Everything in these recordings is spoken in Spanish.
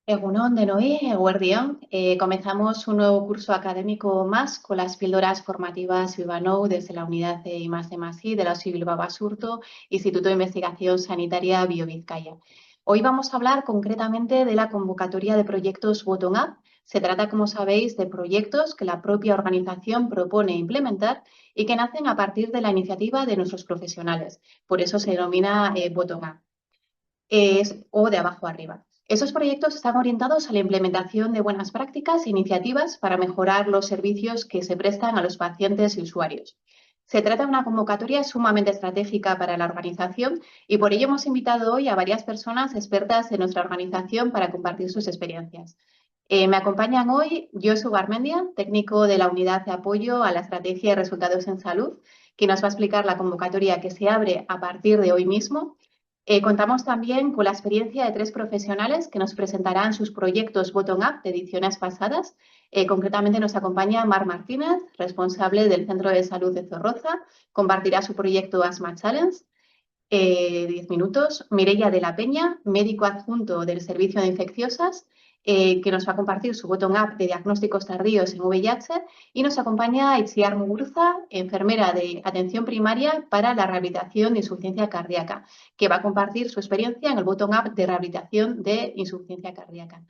Egunon de Noé, Eguerdión. Comenzamos un nuevo curso académico más con las píldoras formativas Vivanou desde la unidad de I+D+I de la OSI Bilbao Basurto, Instituto de Investigación Sanitaria BioVizcaya. Hoy vamos a hablar concretamente de la convocatoria de proyectos Bottom-up. Se trata, como sabéis, de proyectos que la propia organización propone implementar y que nacen a partir de la iniciativa de nuestros profesionales. Por eso se denomina Bottom-up. O de abajo arriba. Esos proyectos están orientados a la implementación de buenas prácticas e iniciativas para mejorar los servicios que se prestan a los pacientes y usuarios. Se trata de una convocatoria sumamente estratégica para la organización y por ello hemos invitado hoy a varias personas expertas de nuestra organización para compartir sus experiencias. Me acompañan hoy Josu Garmendia, técnico de la Unidad de Apoyo a la Estrategia de Resultados en Salud, que nos va a explicar la convocatoria que se abre a partir de hoy mismo. Contamos también con la experiencia de 3 profesionales que nos presentarán sus proyectos Bottom-up de ediciones pasadas. Concretamente nos acompaña Mar Martínez, responsable del Centro de Salud de Zorroza, compartirá su proyecto Asthma Challenge, 10 minutos. Mireia de la Peña, médico adjunto del Servicio de Infecciosas, que nos va a compartir su bottom-up de diagnósticos tardíos en VIH, y nos acompaña Itziar Muguruza, enfermera de atención primaria para la rehabilitación de insuficiencia cardíaca, que va a compartir su experiencia en el bottom-up de rehabilitación de insuficiencia cardíaca.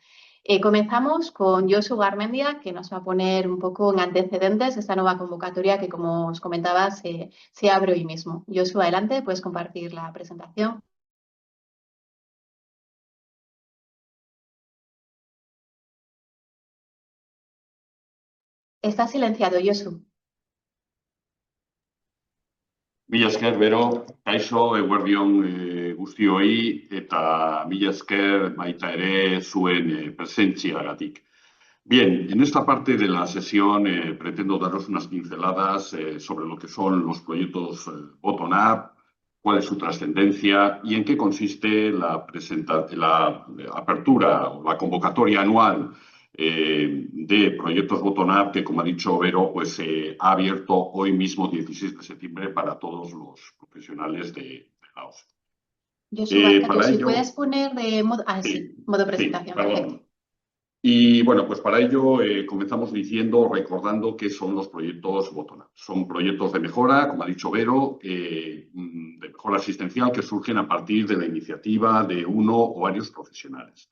Comenzamos con Josu Garmendia, que nos va a poner un poco en antecedentes esta nueva convocatoria que, como os comentaba, se abre hoy mismo. Josu, adelante, puedes compartir la presentación. Está silenciado, Josu. Mila esker, Bero, kaixo, eguerdion guztioi, eta mila esker baita ere zuen presentziagatik. Bien, en esta parte de la sesión pretendo daros unas pinceladas sobre lo que son los proyectos Bottom-up, cuál es su trascendencia y en qué consiste la apertura o la convocatoria anual de proyectos Bottom-up que, como ha dicho Vero, pues ha abierto hoy mismo, 16 de septiembre, para todos los profesionales de la OSI. Josu, si puedes poner de modo... modo presentación, perfecto. Y bueno, pues para ello comenzamos recordando qué son los proyectos Bottom-up. Son proyectos de mejora, como ha dicho Vero, de mejora asistencial que surgen a partir de la iniciativa de uno o varios profesionales.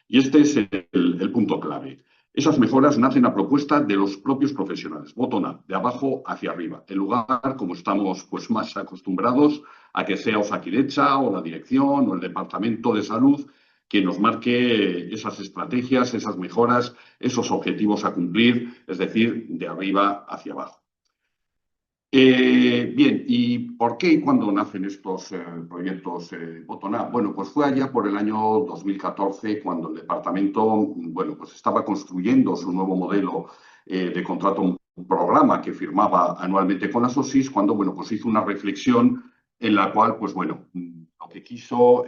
Y este es el punto clave. Esas mejoras nacen a propuesta de los propios profesionales, bottom-up, de abajo hacia arriba, en lugar, como estamos pues más acostumbrados, a que sea Osakidetza o la dirección o el departamento de salud quien nos marque esas estrategias, esas mejoras, esos objetivos a cumplir, es decir, de arriba hacia abajo. Bien, ¿y por qué y cuándo nacen estos proyectos Bottom-up? Bueno, pues fue allá por el año 2014 cuando el departamento, bueno, pues estaba construyendo su nuevo modelo de contrato, un programa que firmaba anualmente con las OSIs, cuando, bueno, pues hizo una reflexión en la cual, pues bueno, lo que quiso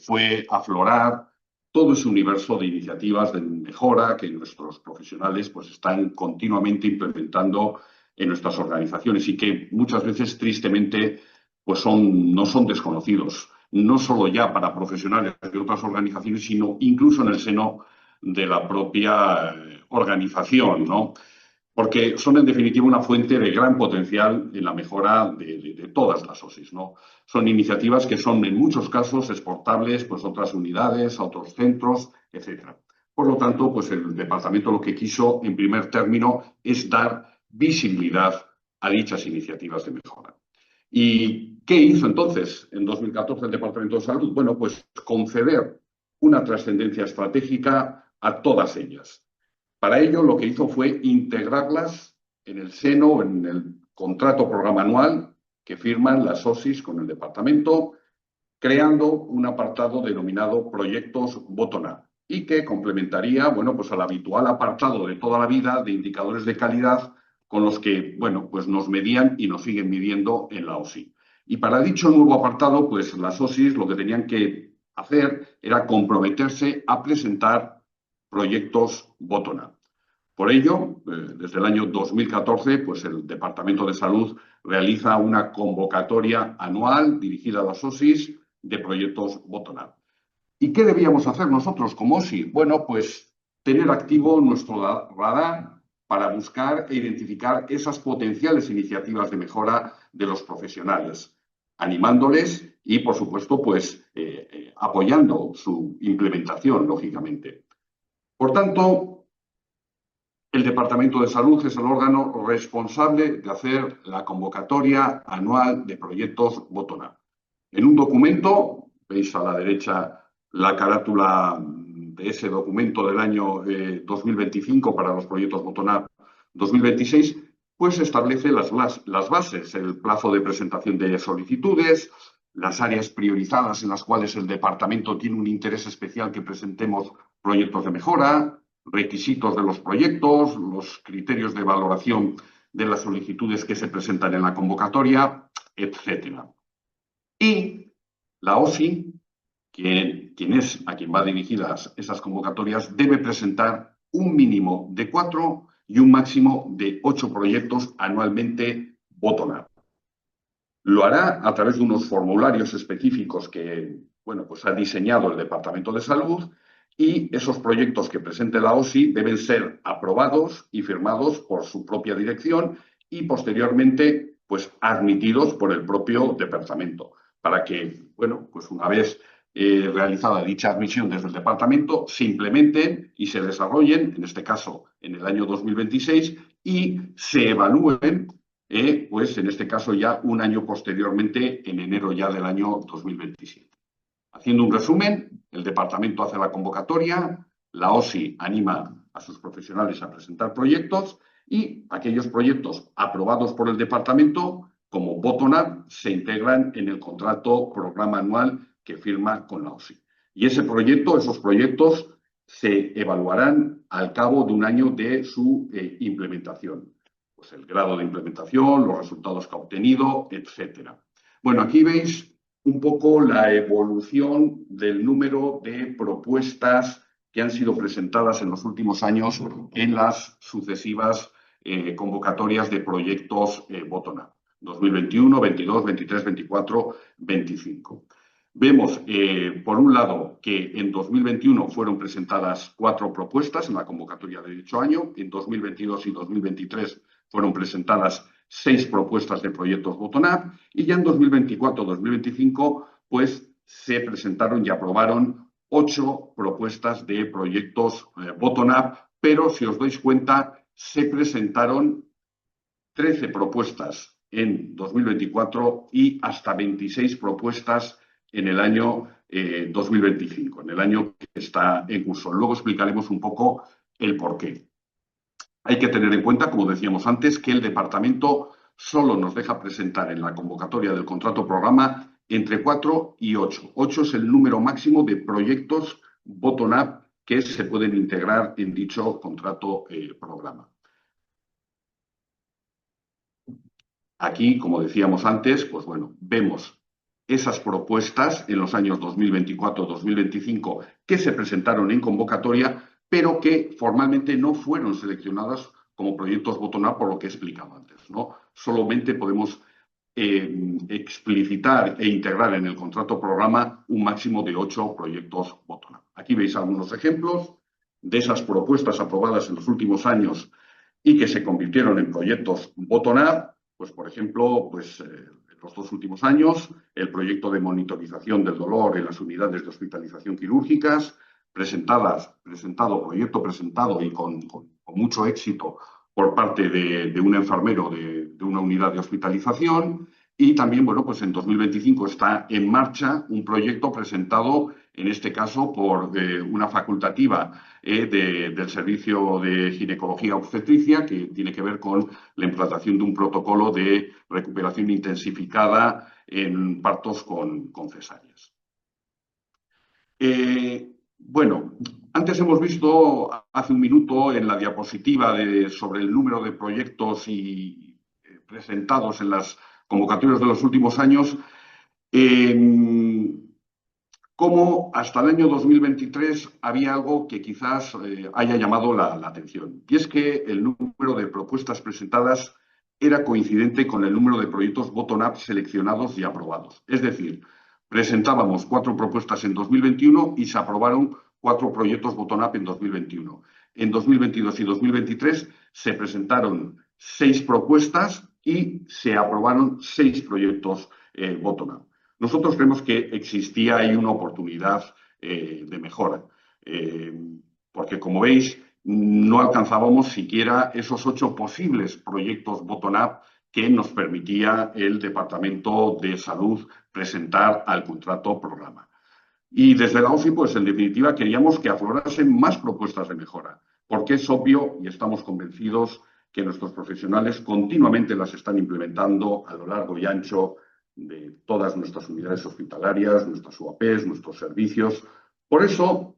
fue aflorar todo ese universo de iniciativas de mejora que nuestros profesionales pues están continuamente implementando en nuestras organizaciones y que muchas veces, tristemente, pues no son desconocidos, no solo ya para profesionales de otras organizaciones, sino incluso en el seno de la propia organización, ¿no? Porque son, en definitiva, una fuente de gran potencial en la mejora de todas las OSIs, ¿no? Son iniciativas que son, en muchos casos, exportables pues, a otras unidades, a otros centros, etc. Por lo tanto, pues el departamento lo que quiso, en primer término, es dar visibilidad a dichas iniciativas de mejora. ¿Y qué hizo entonces en 2014 el Departamento de Salud? Bueno, pues conceder una trascendencia estratégica a todas ellas. Para ello, lo que hizo fue integrarlas en el seno, en el contrato programa anual que firman las OSIs con el departamento, creando un apartado denominado Proyectos Bottom-up y que complementaría, bueno, pues al habitual apartado de toda la vida de indicadores de calidad con los que, bueno, pues nos medían y nos siguen midiendo en la OSI. Y para dicho nuevo apartado, pues las OSIs lo que tenían que hacer era comprometerse a presentar proyectos Bottom-up. Por ello, desde el año 2014, pues el Departamento de Salud realiza una convocatoria anual dirigida a las OSIs de proyectos Bottom-up. ¿Y qué debíamos hacer nosotros como OSI? Bueno, pues tener activo nuestro radar para buscar e identificar esas potenciales iniciativas de mejora de los profesionales, animándoles y, por supuesto, pues apoyando su implementación, lógicamente. Por tanto, el Departamento de Salud es el órgano responsable de hacer la convocatoria anual de proyectos bottom-up. En un documento, veis a la derecha la carátula de ese documento del año 2025 para los proyectos bottom-up 2026, pues establece las bases, el plazo de presentación de solicitudes, las áreas priorizadas en las cuales el departamento tiene un interés especial que presentemos proyectos de mejora, requisitos de los proyectos, los criterios de valoración de las solicitudes que se presentan en la convocatoria, etcétera. Y la OSI, quien es a quien va dirigidas esas convocatorias, debe presentar un mínimo de 4 y un máximo de 8 proyectos anualmente bottom-up. Lo hará a través de unos formularios específicos que, bueno, pues ha diseñado el Departamento de Salud, y esos proyectos que presente la OSI deben ser aprobados y firmados por su propia dirección y posteriormente pues admitidos por el propio departamento para que, bueno, pues una vez realizada dicha admisión desde el departamento, se implementen y se desarrollen, en este caso en el año 2026, y se evalúen, pues en este caso ya un año posteriormente, en enero ya del año 2027. Haciendo un resumen, el departamento hace la convocatoria, la OSI anima a sus profesionales a presentar proyectos y aquellos proyectos aprobados por el departamento como bottom-up se integran en el contrato programa anual que firma con la OSI. Y esos proyectos se evaluarán al cabo de un año de su implementación. Pues el grado de implementación, los resultados que ha obtenido, etcétera. Bueno, aquí veis un poco la evolución del número de propuestas que han sido presentadas en los últimos años en las sucesivas convocatorias de proyectos bottom-up. 2021, 22, 23, 24, 25. Vemos, por un lado, que en 2021 fueron presentadas 4 propuestas en la convocatoria de dicho año, en 2022 y 2023 fueron presentadas 6 propuestas de proyectos bottom-up y ya en 2024-2025 pues se presentaron y aprobaron 8 propuestas de proyectos bottom-up, pero si os dais cuenta se presentaron 13 propuestas en 2024 y hasta 26 propuestas en el año 2025, en el año que está en curso. Luego explicaremos un poco el porqué. Hay que tener en cuenta, como decíamos antes, que el departamento solo nos deja presentar en la convocatoria del contrato programa entre 4 y 8. 8 es el número máximo de proyectos bottom-up que se pueden integrar en dicho contrato programa. Aquí, como decíamos antes, pues bueno, vemos esas propuestas en los años 2024-2025 que se presentaron en convocatoria, pero que formalmente no fueron seleccionadas como proyectos bottom-up por lo que he explicado antes, ¿no? Solamente podemos explicitar e integrar en el contrato programa un máximo de 8 proyectos bottom-up. Aquí veis algunos ejemplos de esas propuestas aprobadas en los últimos años y que se convirtieron en proyectos bottom-up. Pues, por ejemplo, pues, en los 2 últimos años, el proyecto de monitorización del dolor en las unidades de hospitalización quirúrgicas, proyecto presentado y con mucho éxito por parte de un enfermero de una unidad de hospitalización. Y también, bueno, pues en 2025 está en marcha un proyecto presentado, en este caso, por una facultativa del Servicio de Ginecología Obstetricia, que tiene que ver con la implantación de un protocolo de recuperación intensificada en partos con cesáreas. Bueno, antes hemos visto hace un minuto en la diapositiva sobre el número de proyectos presentados en las convocatorias de los últimos años, cómo hasta el año 2023 había algo que quizás haya llamado la atención. Y es que el número de propuestas presentadas era coincidente con el número de proyectos bottom-up seleccionados y aprobados. Es decir, presentábamos 4 propuestas en 2021 y se aprobaron 4 proyectos bottom-up en 2021. En 2022 y 2023 se presentaron 6 propuestas y se aprobaron 6 proyectos bottom-up. Nosotros creemos que existía ahí una oportunidad de mejora, porque como veis, no alcanzábamos siquiera esos 8 posibles proyectos bottom-up que nos permitía el Departamento de Salud presentar al contrato programa. Y desde la OSI, pues en definitiva, queríamos que aflorasen más propuestas de mejora, porque es obvio y estamos convencidos que nuestros profesionales continuamente las están implementando a lo largo y ancho de todas nuestras unidades hospitalarias, nuestras UAPs, nuestros servicios. Por eso,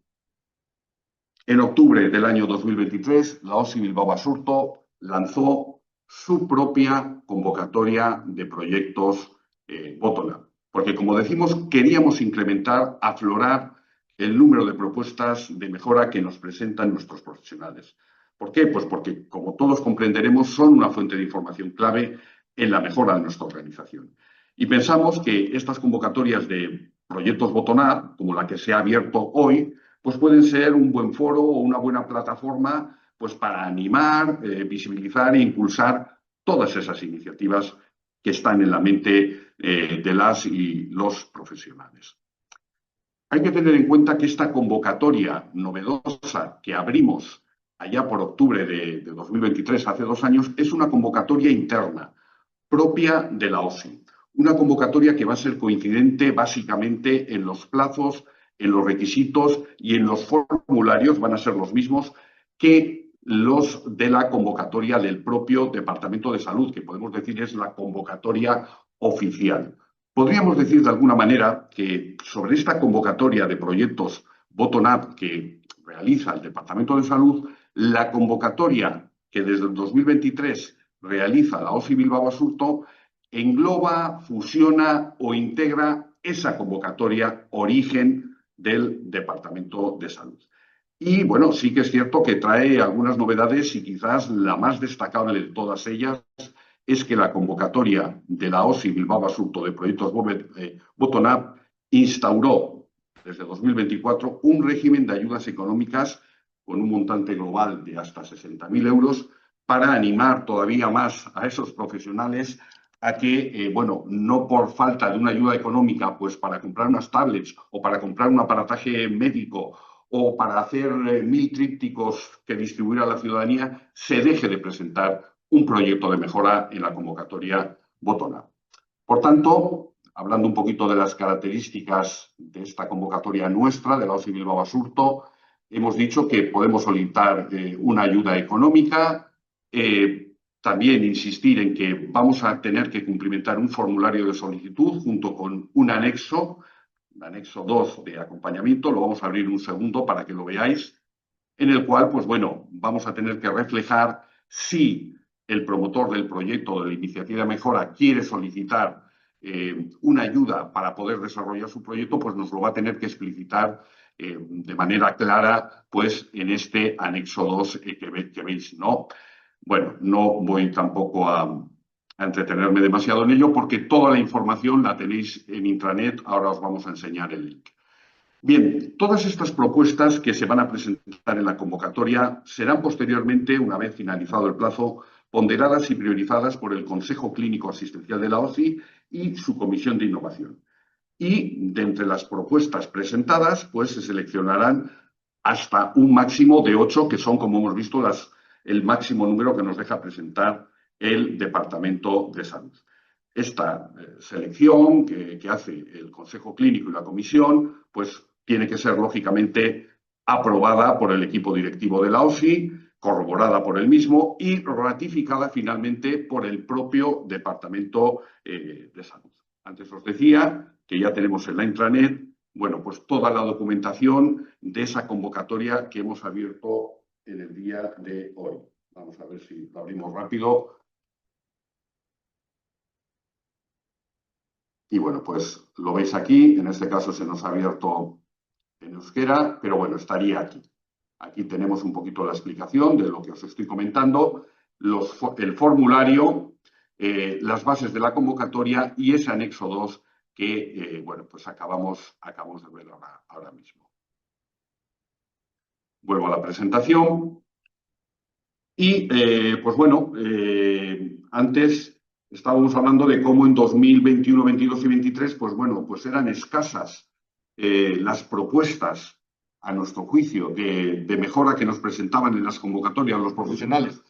en octubre del año 2023, la OSI Bilbao Basurto lanzó su propia convocatoria de proyectos bottom-up. Porque, como decimos, queríamos incrementar, aflorar el número de propuestas de mejora que nos presentan nuestros profesionales. ¿Por qué? Pues porque, como todos comprenderemos, son una fuente de información clave en la mejora de nuestra organización. Y pensamos que estas convocatorias de proyectos bottom-up, como la que se ha abierto hoy, pues pueden ser un buen foro o una buena plataforma pues para animar, visibilizar e impulsar todas esas iniciativas que están en la mente de las y los profesionales. Hay que tener en cuenta que esta convocatoria novedosa que abrimos allá por octubre de 2023, hace 2 años, es una convocatoria interna propia de la OSI. Una convocatoria que va a ser coincidente básicamente en los plazos, en los requisitos y en los formularios, van a ser los mismos que los de la convocatoria del propio Departamento de Salud, que podemos decir es la convocatoria oficial. Podríamos decir de alguna manera que sobre esta convocatoria de proyectos bottom-up que realiza el Departamento de Salud, la convocatoria que desde el 2023 realiza la OSI Bilbao Basurto engloba, fusiona o integra esa convocatoria origen del Departamento de Salud. Y bueno, sí que es cierto que trae algunas novedades y quizás la más destacable de todas ellas es que la convocatoria de la OSI Bilbao Basurto de proyectos bottom-up instauró desde 2024 un régimen de ayudas económicas con un montante global de hasta 60.000 euros para animar todavía más a esos profesionales a que, bueno, no por falta de una ayuda económica, pues para comprar unas tablets o para comprar un aparataje médico o para hacer 1000 trípticos que distribuir a la ciudadanía, se deje de presentar un proyecto de mejora en la convocatoria bottom-up. Por tanto, hablando un poquito de las características de esta convocatoria nuestra, de la OSI Bilbao Basurto, hemos dicho que podemos solicitar una ayuda económica, también insistir en que vamos a tener que cumplimentar un formulario de solicitud junto con un anexo 2 de acompañamiento, lo vamos a abrir un segundo para que lo veáis, en el cual, pues bueno, vamos a tener que reflejar si el promotor del proyecto de la iniciativa de mejora quiere solicitar una ayuda para poder desarrollar su proyecto, pues nos lo va a tener que explicitar de manera clara, pues en este anexo 2 que veis, ¿no? Bueno, no voy tampoco a entretenerme demasiado en ello porque toda la información la tenéis en intranet, ahora os vamos a enseñar el link. Bien, todas estas propuestas que se van a presentar en la convocatoria serán posteriormente, una vez finalizado el plazo, ponderadas y priorizadas por el Consejo Clínico Asistencial de la OSI y su Comisión de Innovación. Y de entre las propuestas presentadas, pues se seleccionarán hasta un máximo de 8, que son, como hemos visto, el máximo número que nos deja presentar el Departamento de Salud. Esta selección que hace el Consejo Clínico y la Comisión, pues tiene que ser, lógicamente, aprobada por el equipo directivo de la OSI, corroborada por el mismo y ratificada finalmente por el propio Departamento de Salud. Antes os decía que ya tenemos en la intranet, bueno, pues toda la documentación de esa convocatoria que hemos abierto en el día de hoy. Vamos a ver si lo abrimos rápido. Y bueno, pues lo veis aquí, en este caso se nos ha abierto en euskera, pero bueno, estaría aquí. Aquí tenemos un poquito la explicación de lo que os estoy comentando, el formulario, las bases de la convocatoria y ese anexo 2 que, bueno, pues acabamos de ver ahora mismo. Vuelvo a la presentación. Y, pues bueno, antes estábamos hablando de cómo en 2021, 22 y 23, pues bueno, pues eran escasas las propuestas, a nuestro juicio, de mejora que nos presentaban en las convocatorias los profesionales.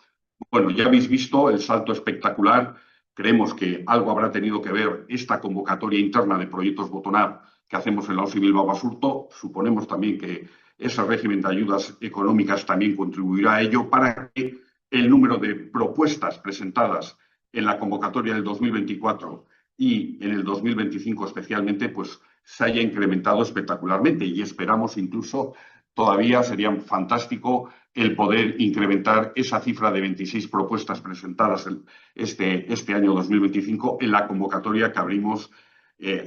Bueno, ya habéis visto el salto espectacular. Creemos que algo habrá tenido que ver esta convocatoria interna de proyectos bottom-up que hacemos en la OSI Bilbao Basurto. Suponemos también que ese régimen de ayudas económicas también contribuirá a ello para que el número de propuestas presentadas en la convocatoria del 2024 y en el 2025 especialmente, pues se haya incrementado espectacularmente y esperamos incluso, todavía sería fantástico el poder incrementar esa cifra de 26 propuestas presentadas este año 2025 en la convocatoria que abrimos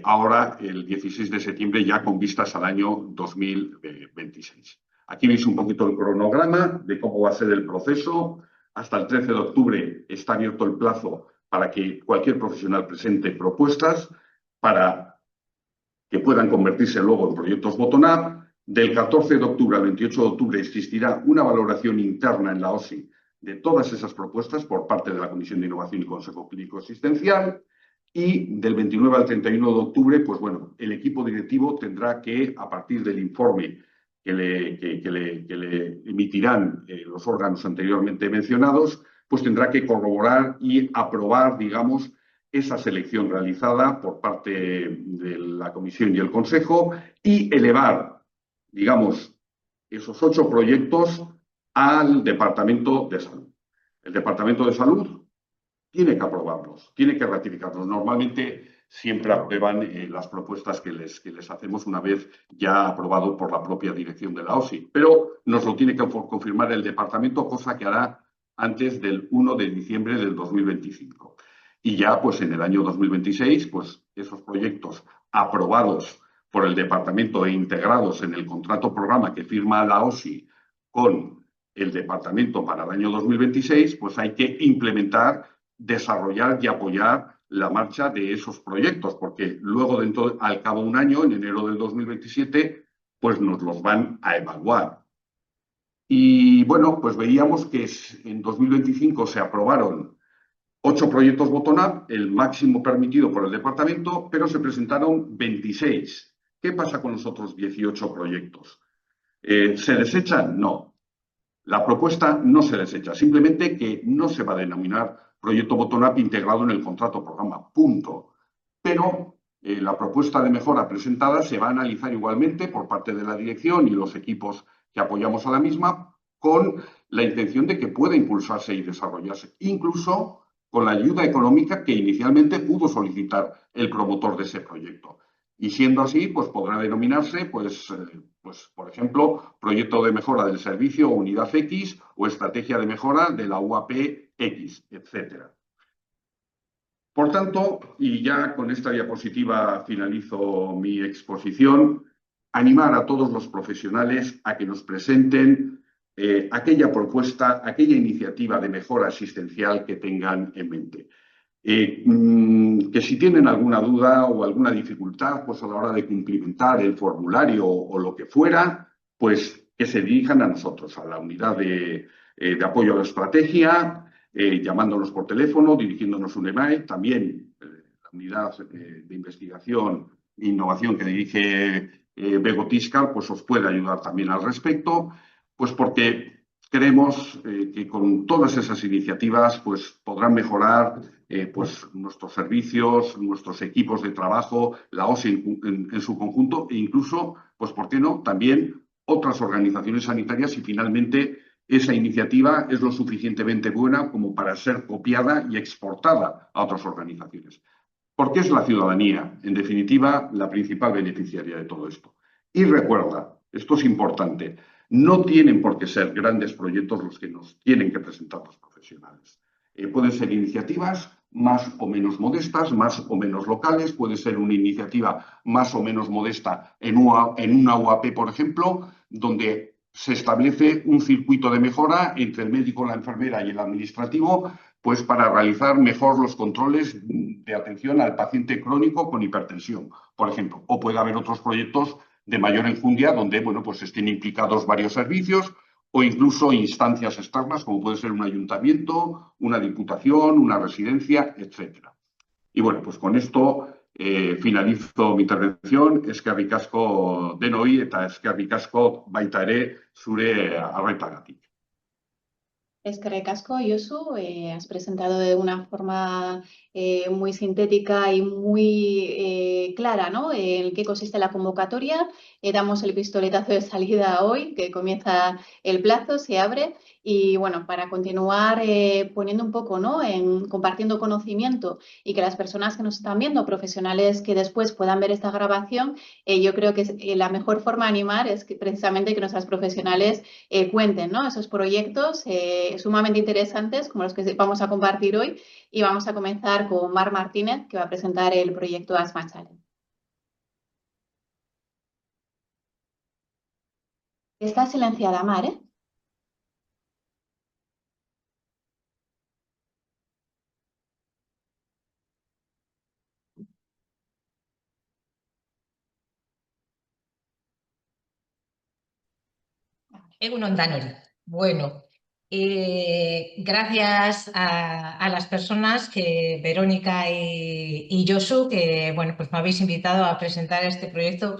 ahora el 16 de septiembre ya con vistas al año 2026. Aquí veis un poquito el cronograma de cómo va a ser el proceso. Hasta el 13 de octubre está abierto el plazo para que cualquier profesional presente propuestas para que puedan convertirse luego en proyectos bottom-up. Del 14 de octubre al 28 de octubre existirá una valoración interna en la OSI de todas esas propuestas por parte de la Comisión de Innovación y Consejo Clínico Asistencial. Y del 29 al 31 de octubre, pues bueno, el equipo directivo tendrá que, a partir del informe que le emitirán los órganos anteriormente mencionados, pues tendrá que corroborar y aprobar, digamos, esa selección realizada por parte de la Comisión y el Consejo y elevar, digamos, esos 8 proyectos al Departamento de Salud. El Departamento de Salud tiene que aprobarlos, tiene que ratificarlos. Normalmente siempre aprueban las propuestas que les hacemos una vez ya aprobado por la propia dirección de la OSI, pero nos lo tiene que confirmar el departamento, cosa que hará antes del 1 de diciembre del 2025. Y ya, pues en el año 2026, pues esos proyectos aprobados por el departamento e integrados en el contrato programa que firma la OSI con el departamento para el año 2026, pues hay que implementar, desarrollar y apoyar la marcha de esos proyectos, porque luego, al cabo de un año, en enero del 2027, pues nos los van a evaluar. Y bueno, pues veíamos que en 2025 se aprobaron 8 proyectos bottom-up, el máximo permitido por el departamento, pero se presentaron 26. ¿Qué pasa con los otros 18 proyectos? ¿Se desechan? No. La propuesta no se desecha, simplemente que no se va a denominar proyecto bottom-up integrado en el contrato programa, punto. Pero la propuesta de mejora presentada se va a analizar igualmente por parte de la dirección y los equipos que apoyamos a la misma, con la intención de que pueda impulsarse y desarrollarse, incluso con la ayuda económica que inicialmente pudo solicitar el promotor de ese proyecto. Y siendo así, pues podrá denominarse, pues, por ejemplo, proyecto de mejora del servicio o unidad X o estrategia de mejora de la UAP X, etcétera. Por tanto, y ya con esta diapositiva finalizo mi exposición, animar a todos los profesionales a que nos presenten aquella propuesta, aquella iniciativa de mejora asistencial que tengan en mente. Que si tienen alguna duda o alguna dificultad pues a la hora de cumplimentar el formulario o lo que fuera, pues que se dirijan a nosotros, a la unidad de apoyo a la estrategia, llamándonos por teléfono, dirigiéndonos un email, también la unidad de investigación e innovación que dirige Bego Tiscar, pues os puede ayudar también al respecto, pues porque creemos que con todas esas iniciativas pues podrán mejorar pues nuestros servicios, nuestros equipos de trabajo, la OSI en su conjunto e incluso, pues por qué no, también otras organizaciones sanitarias y finalmente esa iniciativa es lo suficientemente buena como para ser copiada y exportada a otras organizaciones. Porque es la ciudadanía, en definitiva, la principal beneficiaria de todo esto. Y recuerda, esto es importante, no tienen por qué ser grandes proyectos los que nos tienen que presentar los profesionales. Pueden ser iniciativas más o menos modestas, más o menos locales, puede ser una iniciativa más o menos modesta en una UAP, por ejemplo, donde se establece un circuito de mejora entre el médico, la enfermera y el administrativo, pues para realizar mejor los controles de atención al paciente crónico con hipertensión, por ejemplo. O puede haber otros proyectos de mayor enjundia donde, bueno, pues estén implicados varios servicios o incluso instancias externas, como puede ser un ayuntamiento, una diputación, una residencia, etcétera. Y bueno, pues con esto finalizo mi intervención. Eskerrik asko denoi eta eskerrik asko baita ere zure arretagatik. Es que recasco, Josu, has presentado de una forma muy sintética y muy clara, ¿no? En qué consiste la convocatoria. Damos el pistoletazo de salida hoy, que comienza el plazo, se abre. Y bueno, para continuar poniendo un poco, ¿no? Compartiendo conocimiento y que las personas que nos están viendo, profesionales que después puedan ver esta grabación, yo creo que la mejor forma de animar es que precisamente que nuestras profesionales cuenten, ¿no? Esos proyectos sumamente interesantes como los que vamos a compartir hoy y vamos a comenzar con Mar Martínez, que va a presentar el proyecto Asthma Challenge. Está silenciada, Mar, ¿eh? Egunon Danori. Bueno, gracias a las personas que Verónica y Josu, que bueno, pues me habéis invitado a presentar este proyecto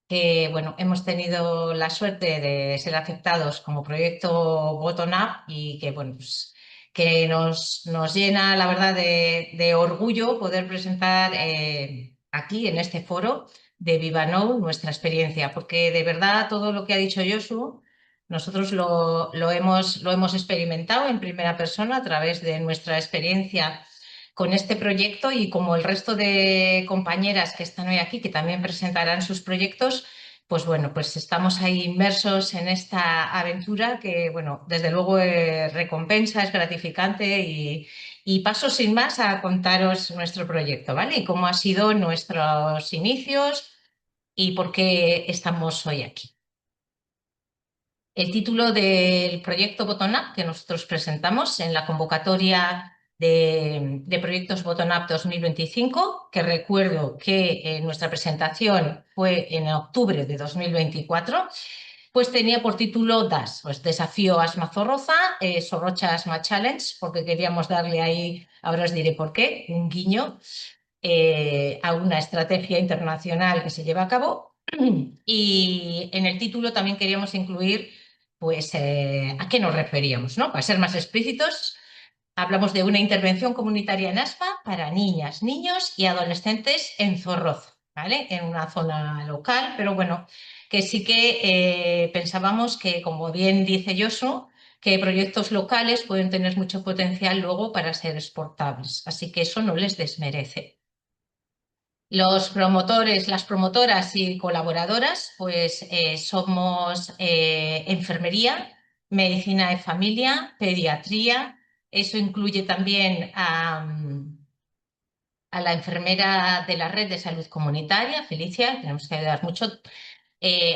que bueno, hemos tenido la suerte de ser aceptados como proyecto bottom-up y que bueno, pues, que nos llena la verdad de orgullo poder presentar aquí en este foro de VivaKnow nuestra experiencia, porque de verdad todo lo que ha dicho Josu nosotros lo hemos experimentado en primera persona a través de nuestra experiencia con este proyecto y como el resto de compañeras que están hoy aquí, que también presentarán sus proyectos, pues bueno, pues estamos ahí inmersos en esta aventura que, bueno, desde luego recompensa, es gratificante y paso sin más a contaros nuestro proyecto, ¿vale? Y cómo han sido nuestros inicios y por qué estamos hoy aquí. El título del proyecto Bottom-up que nosotros presentamos en la convocatoria de proyectos Bottom-up 2025, que recuerdo que nuestra presentación fue en octubre de 2024, pues tenía por título DAS, pues Desafío Asma Zorroza, Zorrocha Asma Challenge, porque queríamos darle ahí, ahora os diré por qué, un guiño a una estrategia internacional que se lleva a cabo. Y en el título también queríamos incluir pues, a qué nos referíamos, ¿no? Para ser más explícitos, hablamos de una intervención comunitaria en asma para niñas, niños y adolescentes en Zorroza, ¿vale? En una zona local, pero bueno, que sí que pensábamos que, como bien dice Josu, que proyectos locales pueden tener mucho potencial luego para ser exportables, así que eso no les desmerece. Los promotores, las promotoras y colaboradoras, pues somos enfermería, medicina de familia, pediatría. Eso incluye también a la enfermera de la red de salud comunitaria, Felicia, tenemos que ayudar mucho.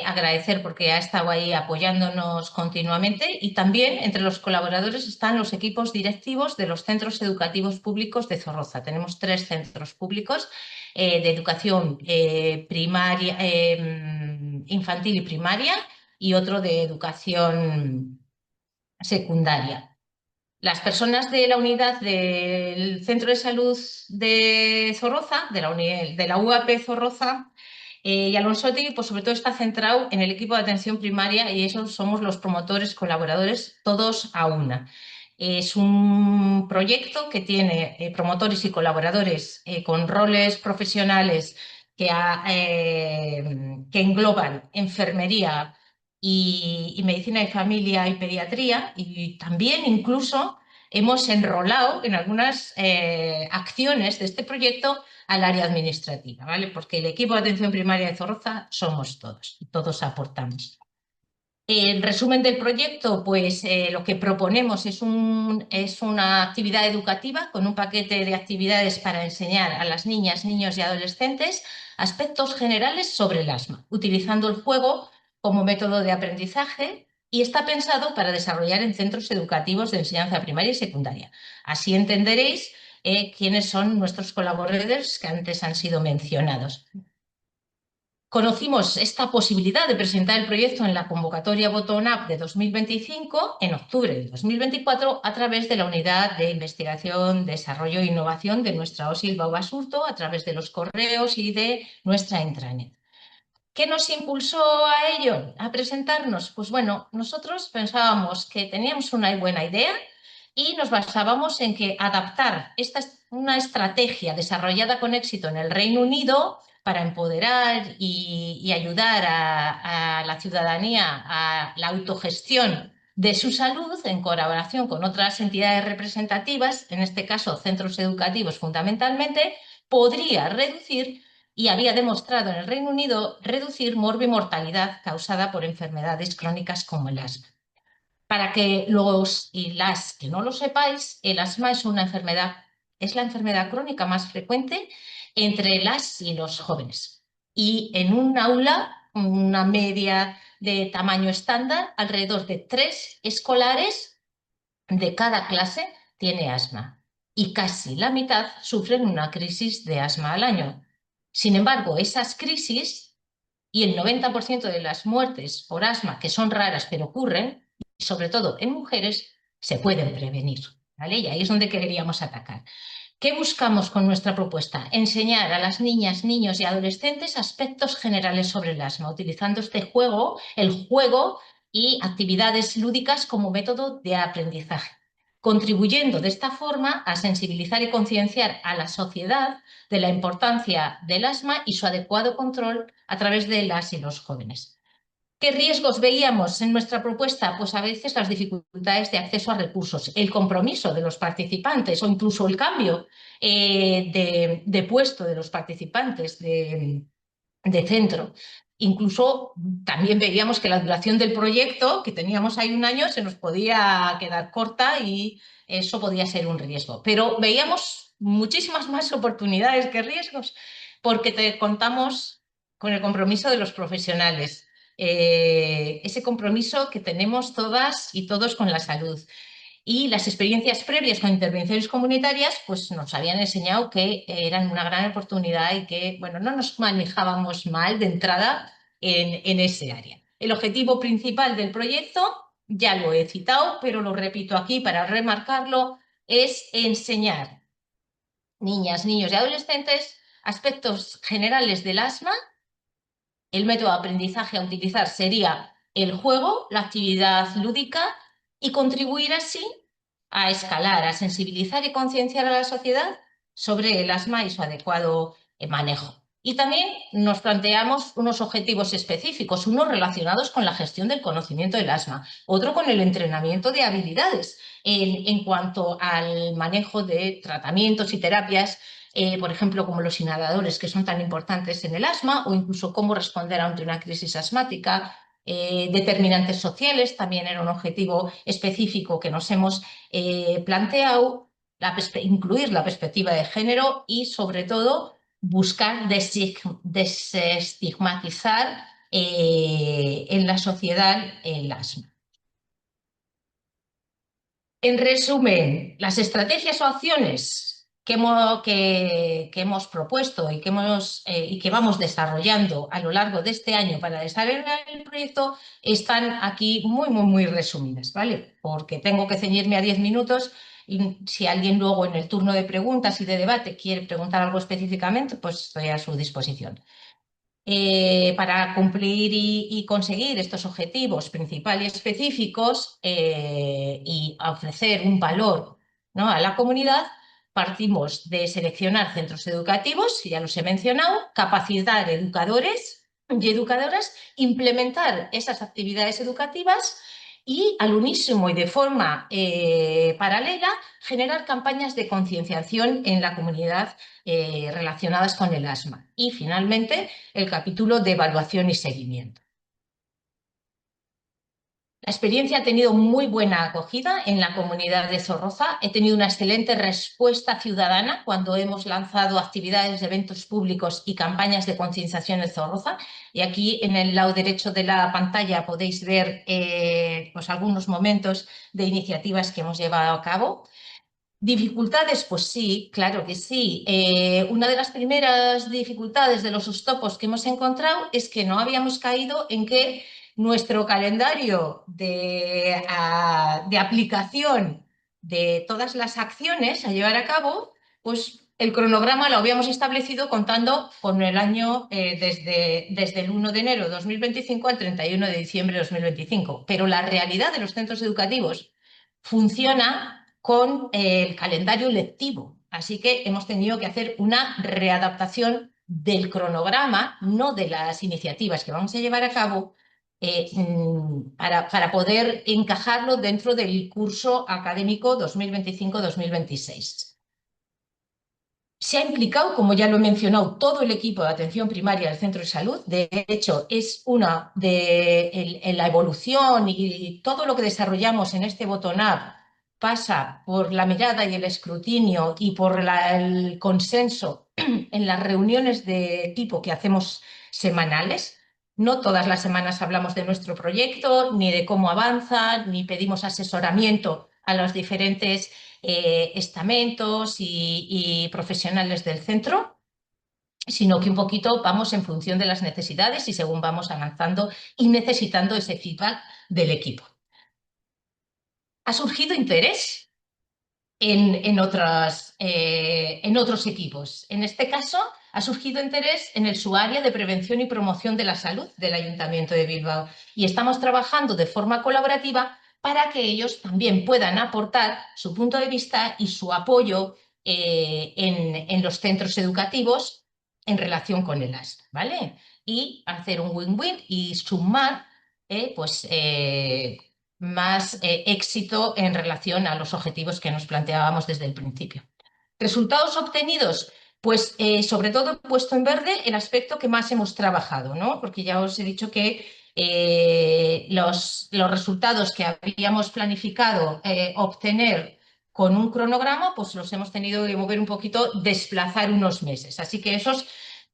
Agradecer porque ha estado ahí apoyándonos continuamente y también entre los colaboradores están los equipos directivos de los centros educativos públicos de Zorroza. Tenemos 3 centros públicos de educación primaria, infantil y primaria y otro de educación secundaria. Las personas de la unidad del Centro de Salud de Zorroza, de la UAP Zorroza, y Alonsotegui, pues sobre todo está centrado en el equipo de atención primaria y esos somos los promotores, colaboradores, todos a una. Es un proyecto que tiene promotores y colaboradores con roles profesionales que engloban enfermería y medicina de familia y pediatría y también incluso hemos enrolado en algunas acciones de este proyecto al área administrativa, ¿vale? Porque el equipo de atención primaria de Zorroza somos todos y todos aportamos. En resumen del proyecto, pues lo que proponemos es una actividad educativa con un paquete de actividades para enseñar a las niñas, niños y adolescentes aspectos generales sobre el asma, utilizando el juego como método de aprendizaje y está pensado para desarrollar en centros educativos de enseñanza primaria y secundaria. Así entenderéis quiénes son nuestros colaboradores que antes han sido mencionados. Conocimos esta posibilidad de presentar el proyecto en la convocatoria Bottom-up de 2025 en octubre de 2024 a través de la Unidad de Investigación, Desarrollo e Innovación de nuestra OSI Bilbao Basurto, a través de los correos y de nuestra intranet. ¿Qué nos impulsó a ello, a presentarnos? Pues bueno, nosotros pensábamos que teníamos una buena idea y nos basábamos en que adaptar una estrategia desarrollada con éxito en el Reino Unido para empoderar y ayudar a la ciudadanía a la autogestión de su salud en colaboración con otras entidades representativas, en este caso centros educativos fundamentalmente, podría reducir y había demostrado en el Reino Unido reducir morbimortalidad causada por enfermedades crónicas como el asma. Para que los y las que no lo sepáis, el asma es la enfermedad crónica más frecuente entre las y los jóvenes. Y en un aula, una media de tamaño estándar, alrededor de 3 escolares de cada clase tiene asma y casi la mitad sufren una crisis de asma al año. Sin embargo, esas crisis y el 90% de las muertes por asma, que son raras pero ocurren, sobre todo en mujeres, se pueden prevenir, ¿vale? Y ahí es donde queríamos atacar. ¿Qué buscamos con nuestra propuesta? Enseñar a las niñas, niños y adolescentes aspectos generales sobre el asma, utilizando el juego y actividades lúdicas como método de aprendizaje, contribuyendo de esta forma a sensibilizar y concienciar a la sociedad de la importancia del asma y su adecuado control a través de las y los jóvenes. ¿Qué riesgos veíamos en nuestra propuesta? Pues a veces las dificultades de acceso a recursos, el compromiso de los participantes o incluso el cambio de puesto de los participantes de centro. Incluso también veíamos que la duración del proyecto, que teníamos ahí 1 año, se nos podía quedar corta y eso podía ser un riesgo. Pero veíamos muchísimas más oportunidades que riesgos porque contamos con el compromiso de los profesionales. Ese compromiso que tenemos todas y todos con la salud. Y las experiencias previas con intervenciones comunitarias pues nos habían enseñado que eran una gran oportunidad y que bueno, no nos manejábamos mal de entrada en ese área. El objetivo principal del proyecto, ya lo he citado, pero lo repito aquí para remarcarlo, es enseñar niñas, niños y adolescentes aspectos generales del asma. El método de aprendizaje a utilizar sería el juego, la actividad lúdica y contribuir así a escalar, a sensibilizar y concienciar a la sociedad sobre el asma y su adecuado manejo. Y también nos planteamos unos objetivos específicos, unos relacionados con la gestión del conocimiento del asma, otro con el entrenamiento de habilidades en cuanto al manejo de tratamientos y terapias, por ejemplo, como los inhaladores, que son tan importantes en el asma, o incluso cómo responder ante una crisis asmática. Determinantes sociales también era un objetivo específico que nos hemos planteado, incluir la perspectiva de género y, sobre todo, buscar desestigmatizar en la sociedad el asma. En resumen, las estrategias o acciones que hemos propuesto y que vamos desarrollando a lo largo de este año para desarrollar el proyecto están aquí muy resumidas, ¿vale? Porque tengo que ceñirme a 10 minutos y si alguien luego en el turno de preguntas y de debate quiere preguntar algo específicamente, pues estoy a su disposición. Para cumplir y conseguir estos objetivos principales y específicos y ofrecer un valor, ¿no?, a la comunidad, partimos de seleccionar centros educativos, ya los he mencionado, capacitar educadores y educadoras, implementar esas actividades educativas y al unísono y de forma paralela generar campañas de concienciación en la comunidad relacionadas con el asma. Y finalmente el capítulo de evaluación y seguimiento. La experiencia ha tenido muy buena acogida en la comunidad de Zorroza. He tenido una excelente respuesta ciudadana cuando hemos lanzado actividades, eventos públicos y campañas de concienciación en Zorroza. Y aquí en el lado derecho de la pantalla podéis ver pues algunos momentos de iniciativas que hemos llevado a cabo. ¿Dificultades? Pues sí, claro que sí. Una de las primeras dificultades de los topos que hemos encontrado es que no habíamos caído en que nuestro calendario de aplicación de todas las acciones a llevar a cabo, pues el cronograma lo habíamos establecido contando con el año desde el 1 de enero de 2025 al 31 de diciembre de 2025. Pero la realidad de los centros educativos funciona con el calendario lectivo. Así que hemos tenido que hacer una readaptación del cronograma, no de las iniciativas que vamos a llevar a cabo, para poder encajarlo dentro del curso académico 2025-2026. Se ha implicado, como ya lo he mencionado, todo el equipo de atención primaria del centro de salud. De hecho, es una de la evolución y todo lo que desarrollamos en este bottom-up pasa por la mirada y el escrutinio y por el consenso en las reuniones de equipo que hacemos semanales. No todas las semanas hablamos de nuestro proyecto, ni de cómo avanza, ni pedimos asesoramiento a los diferentes estamentos y profesionales del centro, sino que un poquito vamos en función de las necesidades y según vamos avanzando y necesitando ese feedback del equipo. Ha surgido interés en otros equipos. En este caso, ha surgido interés en el subárea de prevención y promoción de la salud del Ayuntamiento de Bilbao y estamos trabajando de forma colaborativa para que ellos también puedan aportar su punto de vista y su apoyo en los centros educativos en relación con el ASPA, ¿vale? Y hacer un win-win y sumar más éxito en relación a los objetivos que nos planteábamos desde el principio. ¿Resultados obtenidos? Pues sobre todo he puesto en verde el aspecto que más hemos trabajado, ¿no? Porque ya os he dicho que los resultados que habíamos planificado obtener con un cronograma, pues los hemos tenido que mover un poquito, desplazar unos meses. Así que esas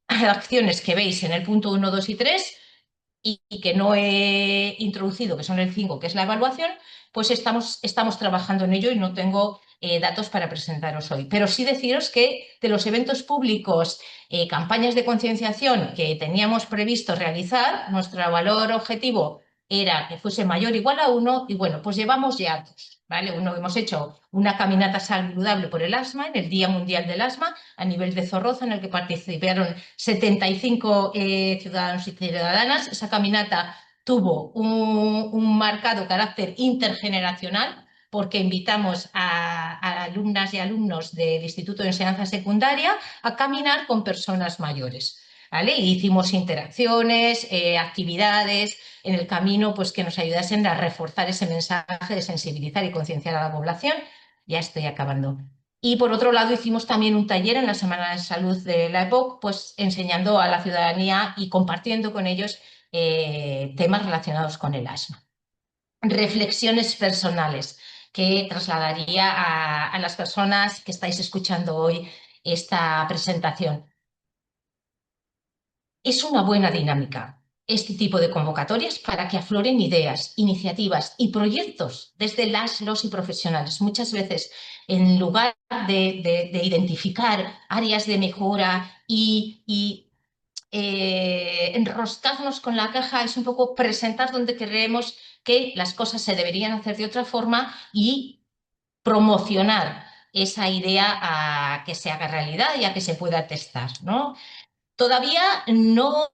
acciones que veis en el punto 1, 2 y 3 y que no he introducido, que son el 5, que es la evaluación, pues estamos trabajando en ello y no tengo datos para presentaros hoy. Pero sí deciros que de los eventos públicos, campañas de concienciación que teníamos previsto realizar, nuestro valor objetivo era que fuese mayor o igual a 1 y bueno, pues llevamos ya 2, ¿vale? Hemos hecho una caminata saludable por el asma en el Día Mundial del Asma a nivel de Zorroza, en el que participaron 75 ciudadanos y ciudadanas. Esa caminata tuvo un marcado carácter intergeneracional porque invitamos a alumnas y alumnos del Instituto de Enseñanza Secundaria a caminar con personas mayores, ¿vale? Y hicimos interacciones, actividades en el camino pues, que nos ayudasen a reforzar ese mensaje de sensibilizar y concienciar a la población. Ya estoy acabando. Y por otro lado hicimos también un taller en la Semana de Salud de la EPOC, pues enseñando a la ciudadanía y compartiendo con ellos temas relacionados con el asma. Reflexiones personales que trasladaría a las personas que estáis escuchando hoy esta presentación. Es una buena dinámica este tipo de convocatorias para que afloren ideas, iniciativas y proyectos desde los y profesionales. Muchas veces, en lugar de identificar áreas de mejora y enroscarnos con la caja, es un poco presentar donde creemos que las cosas se deberían hacer de otra forma y promocionar esa idea a que se haga realidad y a que se pueda testar, ¿no? Todavía no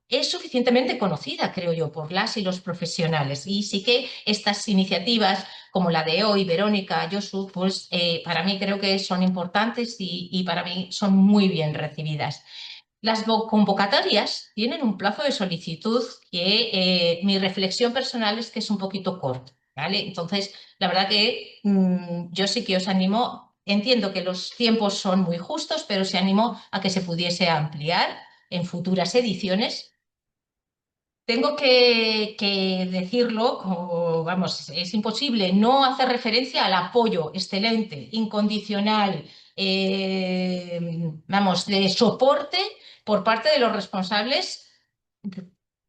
es suficientemente conocida, creo yo, por las y los profesionales. Y sí que estas iniciativas, como la de hoy, Verónica, Josu, pues para mí creo que son importantes y para mí son muy bien recibidas. Las convocatorias tienen un plazo de solicitud que mi reflexión personal es que es un poquito corto, ¿vale? Entonces, la verdad que yo sí que os animo, entiendo que los tiempos son muy justos, pero os animo a que se pudiese ampliar en futuras ediciones tengo que decirlo, vamos, es imposible no hacer referencia al apoyo excelente, incondicional, vamos, de soporte por parte de los responsables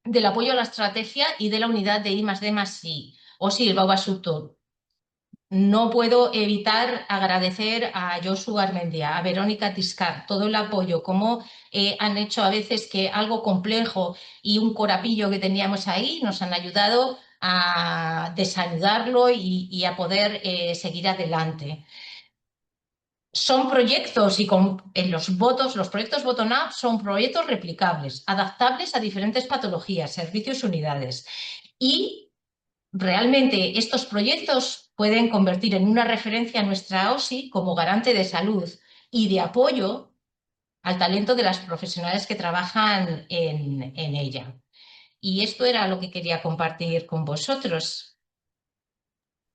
del apoyo a la estrategia y de la unidad de I+D+I, OSI Bilbao Basurto. No puedo evitar agradecer a Josu Garmendia, a Verónica Tiscar, todo el apoyo, como han hecho a veces que algo complejo y un corapillo que teníamos ahí nos han ayudado a desanudarlo y a poder seguir adelante. Son proyectos y en los proyectos bottom-up son proyectos replicables, adaptables a diferentes patologías, servicios y unidades. Y realmente estos proyectos pueden convertir en una referencia a nuestra OSI como garante de salud y de apoyo al talento de las profesionales que trabajan en ella. Y esto era lo que quería compartir con vosotros.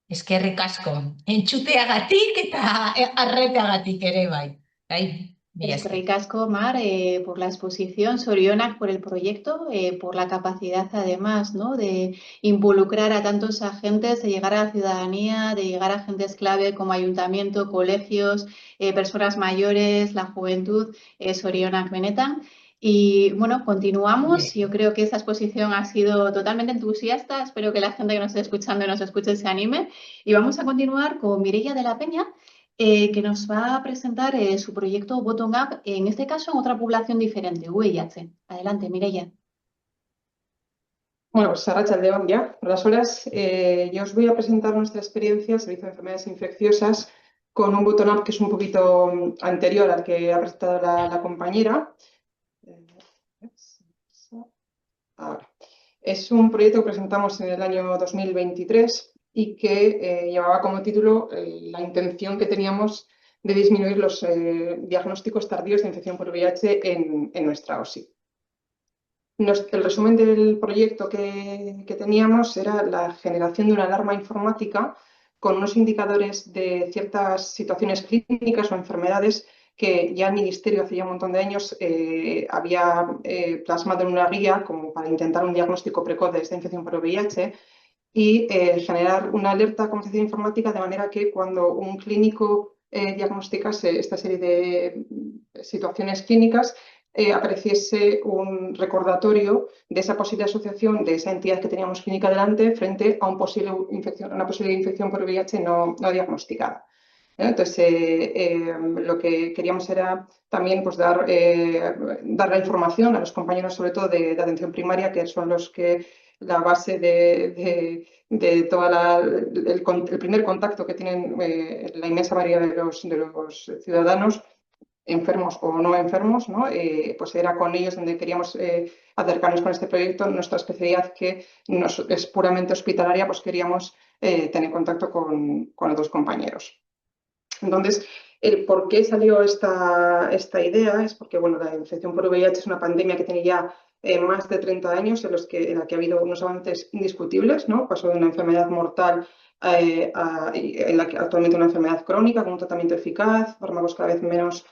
Eskerrik asko. Entxuteagatik eta arreteagatik ere bai. Es que ricasco, Mar, por la exposición, Sorionak por el proyecto, por la capacidad además, ¿no?, de involucrar a tantos agentes, de llegar a la ciudadanía, de llegar a agentes clave como ayuntamiento, colegios, personas mayores, la juventud, Sorionak benetan. Y bueno, continuamos. Yo creo que esta exposición ha sido totalmente entusiasta. Espero que la gente que nos esté escuchando y nos escuche se anime. Y vamos a continuar con Mireia de la Peña, que nos va a presentar su proyecto Bottom Up, en este caso en otra población diferente, VIH. Adelante, Mireia. Bueno, pues arratsaldeon ya. Por las horas, yo os voy a presentar nuestra experiencia, Servicio de Enfermedades Infecciosas, con un bottom up que es un poquito anterior al que ha presentado la compañera. Ahora. Es un proyecto que presentamos en el año 2023 y que llevaba como título la intención que teníamos de disminuir los diagnósticos tardíos de infección por VIH en nuestra OSI. El resumen del proyecto que teníamos era la generación de una alarma informática con unos indicadores de ciertas situaciones clínicas o enfermedades que ya el Ministerio hace ya un montón de años había plasmado en una guía como para intentar un diagnóstico precoz de esta infección por VIH y generar una alerta con información informática de manera que cuando un clínico diagnosticase esta serie de situaciones clínicas, apareciese un recordatorio de esa posible asociación de esa entidad que teníamos clínica delante frente a una posible infección por VIH no diagnosticada. Entonces, lo que queríamos era también pues, dar la información a los compañeros, sobre todo de atención primaria, que son los que la base de toda el primer contacto que tienen la inmensa mayoría de los ciudadanos, enfermos o no enfermos, ¿no? Pues era con ellos donde queríamos acercarnos con este proyecto. Nuestra especialidad, que es puramente hospitalaria, pues queríamos tener contacto con otros compañeros. Entonces, el por qué salió esta idea es porque, bueno, la infección por VIH es una pandemia que tiene ya más de 30 años en la que ha habido unos avances indiscutibles, ¿no? Pasó de una enfermedad mortal en la que actualmente una enfermedad crónica con un tratamiento eficaz, fármacos cada vez menos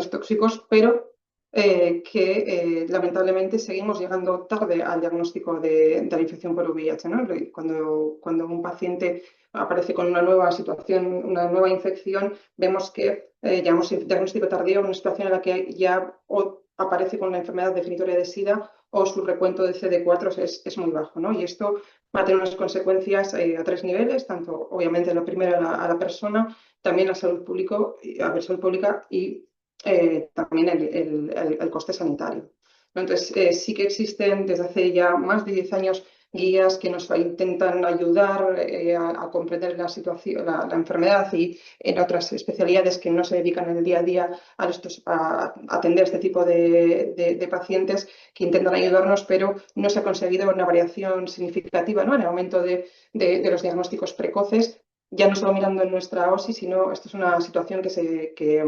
tóxicos, pero que lamentablemente seguimos llegando tarde al diagnóstico de la infección por VIH, ¿no? Cuando un paciente aparece con una nueva situación, una nueva infección, vemos que llamamos diagnóstico tardío, una situación en la que ya o aparece con una enfermedad definitoria de SIDA o su recuento de CD4 es muy bajo, ¿no? Y esto va a tener unas consecuencias a 3 niveles, tanto obviamente lo primero a la persona, también a la salud pública y también el coste sanitario. Entonces, sí que existen desde hace ya más de 10 años guías que nos intentan ayudar a comprender la situación, la enfermedad, y en otras especialidades que no se dedican en el día a día a atender este tipo de pacientes, que intentan ayudarnos, pero no se ha conseguido una variación significativa, ¿no?, en el aumento de los diagnósticos precoces. Ya no solo mirando en nuestra OSI, sino esto es una situación que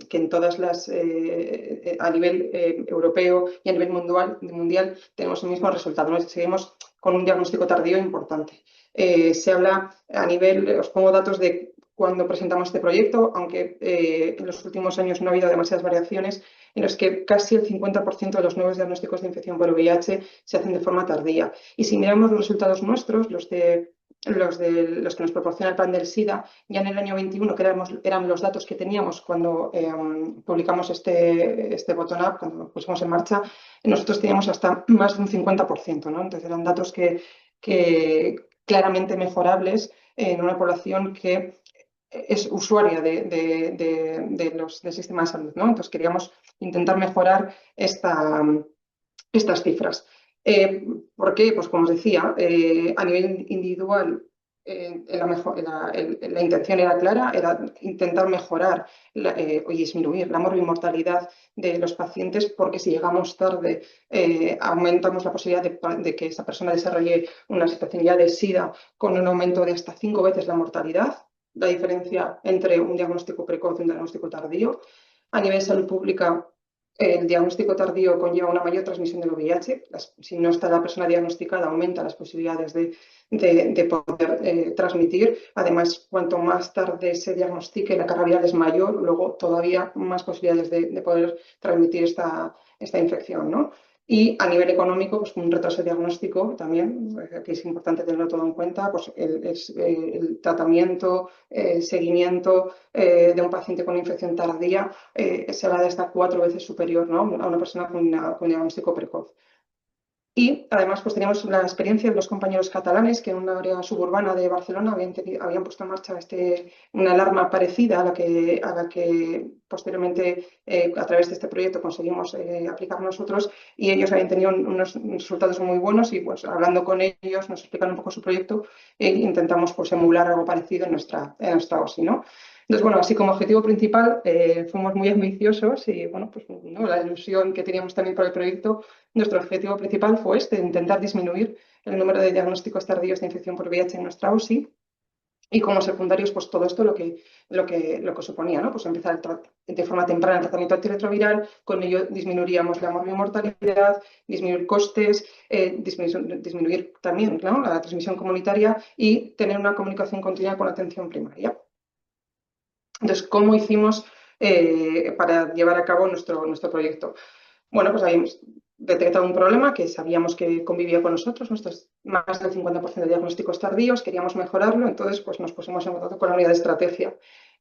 en todas las, a nivel europeo y a nivel mundial tenemos el mismo resultado, ¿no? Seguimos con un diagnóstico tardío importante. Se habla a nivel, os pongo datos de cuando presentamos este proyecto, aunque en los últimos años no ha habido demasiadas variaciones, en los que casi el 50% de los nuevos diagnósticos de infección por VIH se hacen de forma tardía. Y si miramos los resultados nuestros, los que nos proporciona el plan del SIDA, ya en el año 21, que eran los datos que teníamos cuando publicamos este bottom-up, cuando lo pusimos en marcha, nosotros teníamos hasta más de un 50%, ¿no? Entonces eran datos que claramente mejorables en una población que es usuaria del sistema de salud, ¿no? Entonces queríamos intentar mejorar estas cifras. ¿Por qué? Pues como os decía, a nivel individual la intención era clara, era intentar mejorar o disminuir la morbimortalidad de los pacientes, porque si llegamos tarde aumentamos la posibilidad de que esa persona desarrolle una situación ya de SIDA con un aumento de hasta 5 veces la mortalidad, la diferencia entre un diagnóstico precoz y un diagnóstico tardío. A nivel de salud pública, el diagnóstico tardío conlleva una mayor transmisión del VIH. Si no está la persona diagnosticada, aumenta las posibilidades de poder transmitir. Además, cuanto más tarde se diagnostique, la carga viral es mayor, luego todavía más posibilidades de poder transmitir esta infección, ¿no? Y a nivel económico, pues un retraso diagnóstico también, que es importante tenerlo todo en cuenta, pues el tratamiento, seguimiento de un paciente con infección tardía será de hasta 4 veces superior, ¿no?, a una persona con diagnóstico precoz. Y además pues teníamos la experiencia de los compañeros catalanes que en una área suburbana de Barcelona habían puesto en marcha una alarma parecida a la que posteriormente a través de este proyecto conseguimos aplicar nosotros, y ellos habían tenido unos resultados muy buenos, y pues hablando con ellos nos explican un poco su proyecto e intentamos pues emular algo parecido en nuestra OSI, ¿no? Entonces, bueno, así como objetivo principal fuimos muy ambiciosos y, bueno, pues ¿no?, la ilusión que teníamos también por el proyecto, nuestro objetivo principal fue intentar disminuir el número de diagnósticos tardíos de infección por VIH en nuestra OSI, y como secundarios, pues todo esto lo que suponía, ¿no? Pues empezar de forma temprana el tratamiento antirretroviral, con ello disminuiríamos la morbimortalidad, disminuir costes, disminuir también, ¿no?, la transmisión comunitaria, y tener una comunicación continua con la atención primaria. Entonces, ¿cómo hicimos para llevar a cabo nuestro proyecto? Bueno, pues habíamos detectado un problema que sabíamos que convivía con nosotros, más del 50% de diagnósticos tardíos, queríamos mejorarlo. Entonces pues nos pusimos en contacto con la unidad de estrategia,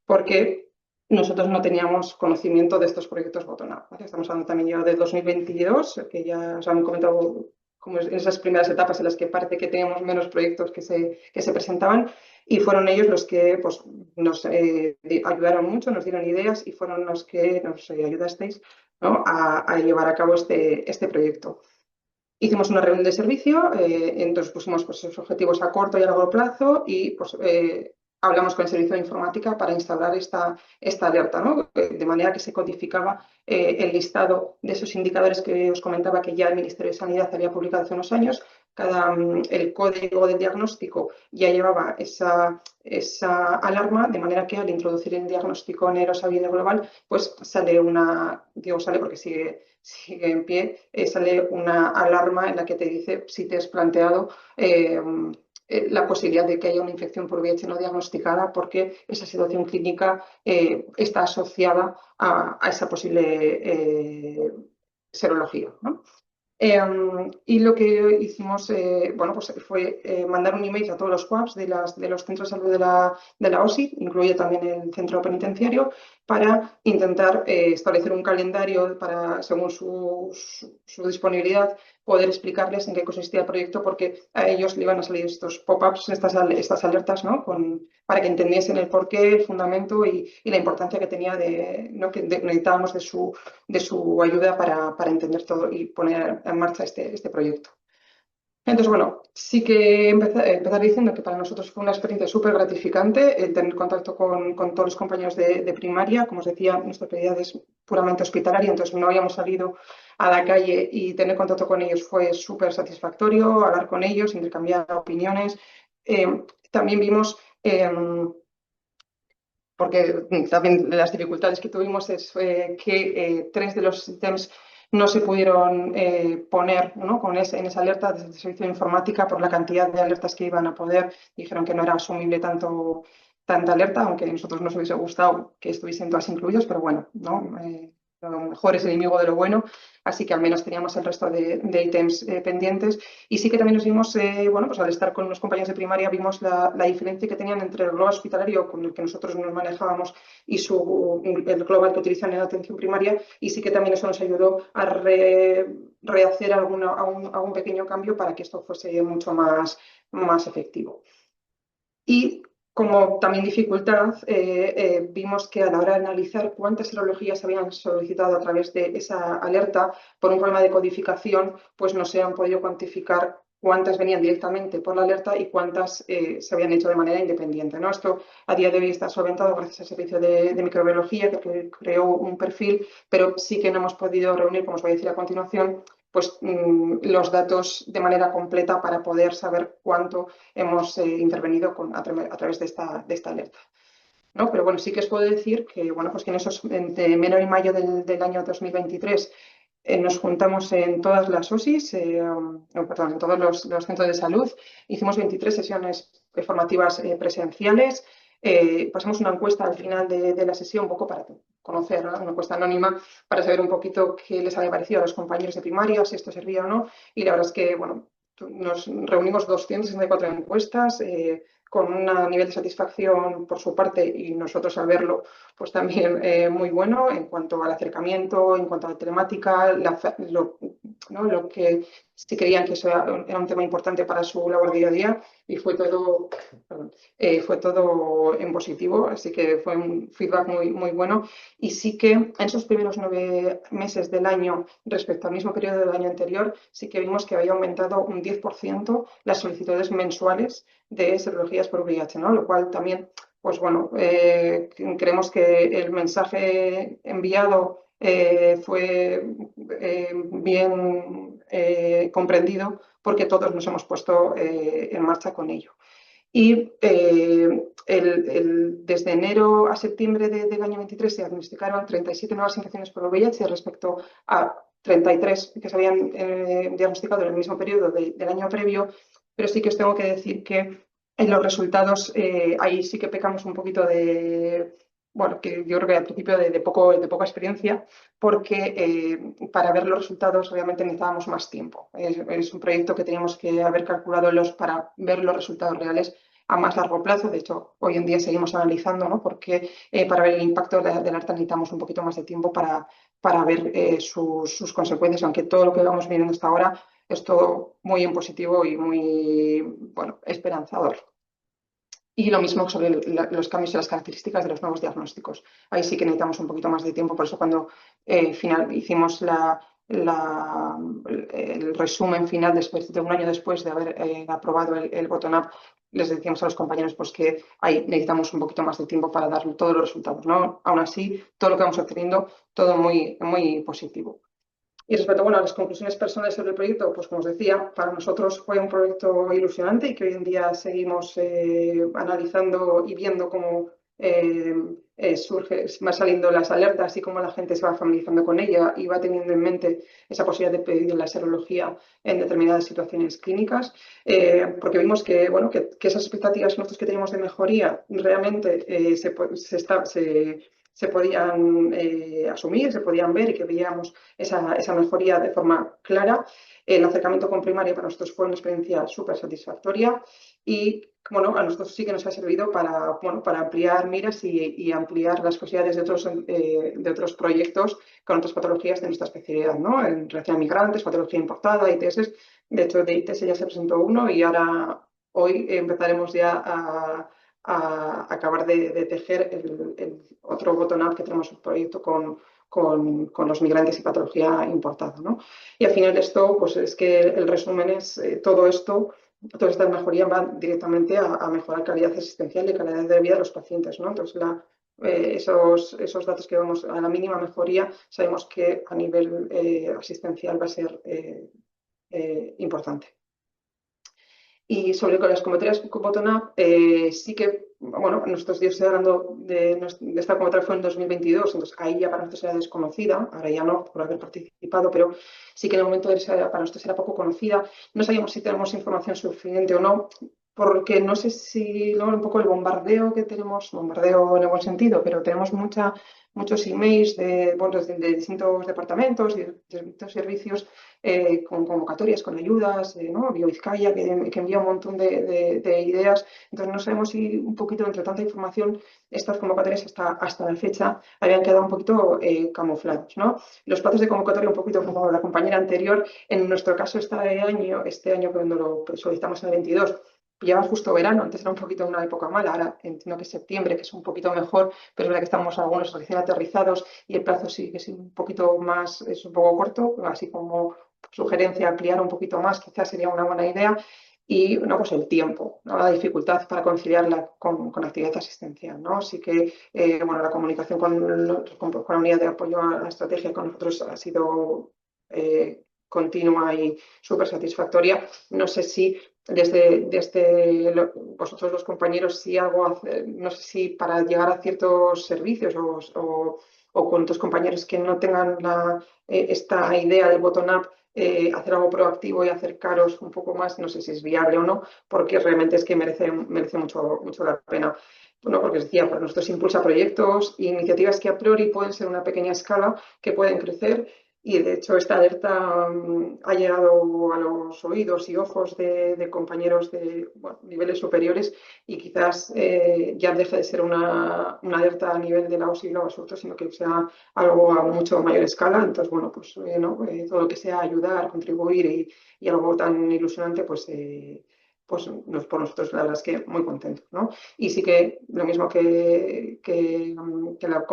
porque nosotros no teníamos conocimiento de estos proyectos bottom-up, ¿vale? Estamos hablando también ya de 2022, que ya os han comentado como en esas primeras etapas en las que parece que teníamos menos proyectos que se presentaban, y fueron ellos los que pues, nos ayudaron mucho, nos dieron ideas, y fueron los que nos ayudasteis, ¿no?, a llevar a cabo este proyecto. Hicimos una reunión de servicio, entonces pusimos pues, esos objetivos a corto y a largo plazo, y pues, hablamos con el servicio de informática para instalar esta alerta, ¿no?, de manera que se codificaba el listado de esos indicadores que os comentaba que ya el Ministerio de Sanidad había publicado hace unos años. El código del diagnóstico ya llevaba esa alarma, de manera que al introducir el diagnóstico en Erosabide Global, pues sale porque sigue en pie, sale una alarma en la que te dice si te has planteado la posibilidad de que haya una infección por VIH no diagnosticada, porque esa situación clínica está asociada a esa posible serología, ¿no? Y lo que hicimos bueno, pues fue mandar un email a todos los CUAPs de los centros de salud de la OSI, incluye también el centro penitenciario, para intentar establecer un calendario para, según su disponibilidad, poder explicarles en qué consistía el proyecto, porque a ellos le iban a salir estos pop-ups, estas alertas, ¿no?, para que entendiesen el porqué, el fundamento y la importancia que tenía que necesitábamos de su ayuda para entender todo y poner en marcha este proyecto. Entonces, bueno, sí que empezar diciendo que para nosotros fue una experiencia súper gratificante el tener contacto con todos los compañeros de primaria. Como os decía, nuestra actividad es puramente hospitalaria, entonces no habíamos salido a la calle, y tener contacto con ellos fue súper satisfactorio, hablar con ellos, intercambiar opiniones. También vimos, porque también las dificultades que tuvimos es que 3 de los ítems no se pudieron poner, ¿no?, en esa alerta desde el servicio de informática por la cantidad de alertas que iban a poder. Dijeron que no era asumible tanto tanta alerta, aunque a nosotros nos hubiese gustado que estuviesen todas incluidas, pero bueno, ¿no? Lo mejor es el enemigo de lo bueno, así que al menos teníamos el resto de ítems pendientes. Y sí que también nos vimos, bueno, pues al estar con los compañeros de primaria, vimos la diferencia que tenían entre el global hospitalario con el que nosotros nos manejábamos y el global que utilizan en la atención primaria, y sí que también eso nos ayudó a rehacer algún pequeño cambio para que esto fuese mucho más efectivo. Y como también dificultad, vimos que a la hora de analizar cuántas serologías habían solicitado a través de esa alerta por un problema de codificación, pues no se han podido cuantificar cuántas venían directamente por la alerta y cuántas se habían hecho de manera independiente, ¿no? Esto a día de hoy está solventado gracias al servicio de microbiología que creó un perfil, pero sí que no hemos podido reunir, como os voy a decir a continuación, pues los datos de manera completa para poder saber cuánto hemos intervenido a través de esta alerta, ¿no? Pero bueno, sí que os puedo decir que, bueno, pues que entre enero y mayo del año 2023 nos juntamos en todas las OSIs, perdón, en todos los centros de salud, hicimos 23 sesiones formativas presenciales. Pasamos una encuesta al final de la sesión, un poco para conocer, ¿no? Una encuesta anónima para saber un poquito qué les había parecido a los compañeros de primaria, si esto servía o no. Y la verdad es que, bueno, nos reunimos 264 encuestas con un nivel de satisfacción por su parte y nosotros al verlo, pues también muy bueno en cuanto al acercamiento, en cuanto a la telemática, lo que sí creían que eso era un tema importante para su labor día a día, y fue todo en positivo, así que fue un feedback muy bueno. Y sí que en esos primeros 9 meses del año respecto al mismo periodo del año anterior, sí que vimos que había aumentado un 10% las solicitudes mensuales de serologías por VIH, ¿no? Lo cual también, pues bueno, creemos que el mensaje enviado fue bien comprendido, porque todos nos hemos puesto en marcha con ello. Y desde enero a septiembre del año 23 se diagnosticaron 37 nuevas infecciones por VIH respecto a 33 que se habían diagnosticado en el mismo periodo del año previo, pero sí que os tengo que decir que en los resultados ahí sí que pecamos un poquito bueno, que yo creo que al principio de poca experiencia, porque para ver los resultados realmente necesitábamos más tiempo. Es un proyecto que teníamos que haber calculado para ver los resultados reales a más largo plazo. De hecho, hoy en día seguimos analizando, ¿no? Porque para ver el impacto de la alerta necesitamos un poquito más de tiempo para ver sus consecuencias, aunque todo lo que vamos viendo hasta ahora es todo muy en positivo y muy, bueno, esperanzador. Y lo mismo sobre los cambios en las características de los nuevos diagnósticos. Ahí sí que necesitamos un poquito más de tiempo, por eso cuando hicimos el resumen final después de un año después de haber aprobado el bottom-up, les decíamos a los compañeros pues, que ahí necesitamos un poquito más de tiempo para dar todos los resultados, ¿no? Aún así, todo lo que vamos obteniendo, todo muy positivo. Y respecto a las conclusiones personales sobre el proyecto, pues como os decía, para nosotros fue un proyecto ilusionante y que hoy en día seguimos analizando y viendo cómo van saliendo las alertas y cómo la gente se va familiarizando con ella y va teniendo en mente esa posibilidad de pedir la serología en determinadas situaciones clínicas, porque vimos que, bueno, que esas expectativas nosotros que teníamos de mejoría realmente se podían asumir, se podían ver y que veíamos esa mejoría de forma clara. El acercamiento con primaria para nosotros fue una experiencia súper satisfactoria y, bueno, a nosotros sí que nos ha servido para ampliar miras y ampliar las posibilidades de otros proyectos con otras patologías de nuestra especialidad, ¿no? En relación a migrantes, patología importada, ITS. De hecho, de ITS ya se presentó uno y ahora hoy empezaremos ya a acabar de tejer el otro bottom-up que tenemos un proyecto con los migrantes y patología importada, ¿no? Y al final esto, pues es que el resumen es todas estas mejorías van directamente a mejorar calidad asistencial y calidad de vida de los pacientes, ¿no? Entonces, esos datos que vamos a la mínima mejoría, sabemos que a nivel asistencial va a ser importante. Y sobre las convocatorias bottom-up, sí que, bueno, nosotros yo estoy hablando de esta convocatoria fue en 2022, entonces ahí ya para nosotros era desconocida, ahora ya no por haber participado, pero sí que en el momento para nosotros era poco conocida. No sabíamos si tenemos información suficiente o no, porque no sé si luego un poco el bombardeo que tenemos, bombardeo en el buen sentido, pero tenemos muchos emails bueno, de distintos departamentos y de distintos servicios con convocatorias, con ayudas, ¿no? BioVizcaya, que envía un montón de ideas. Entonces no sabemos si un poquito entre tanta información estas convocatorias hasta la fecha habían quedado un poquito camuflados, ¿no? Los plazos de convocatoria un poquito como la compañera anterior, en nuestro caso este año cuando lo solicitamos en el 22, pillaba justo verano, antes era un poquito una época mala, ahora entiendo que es septiembre, que es un poquito mejor, pero es verdad que estamos algunos recién aterrizados y el plazo sí que es un poquito más, es un poco corto, así como sugerencia ampliar un poquito más, quizás sería una buena idea. Y no, pues el tiempo, ¿no? La dificultad para conciliarla con actividad asistencial, ¿no? Así que, bueno, la comunicación con la unidad de apoyo a la estrategia con nosotros ha sido continua y súper satisfactoria. No sé si vosotros los compañeros, si algo, no sé si para llegar a ciertos servicios o con otros compañeros que no tengan esta idea del bottom-up, hacer algo proactivo y acercaros un poco más, no sé si es viable o no, porque realmente es que merece mucho la pena. Bueno, porque os decía, pues nosotros impulsa proyectos e iniciativas que a priori pueden ser una pequeña escala, que pueden crecer. Y de hecho esta alerta ha llegado a los oídos y ojos de compañeros de bueno, niveles superiores y quizás ya deje de ser una alerta a nivel de la OSI y la Basurto, sino que sea algo a mucho mayor escala. Entonces, bueno, pues todo lo que sea ayudar, contribuir y algo tan ilusionante, pues por nosotros la verdad es que muy contentos, ¿no? Y sí que lo mismo que en la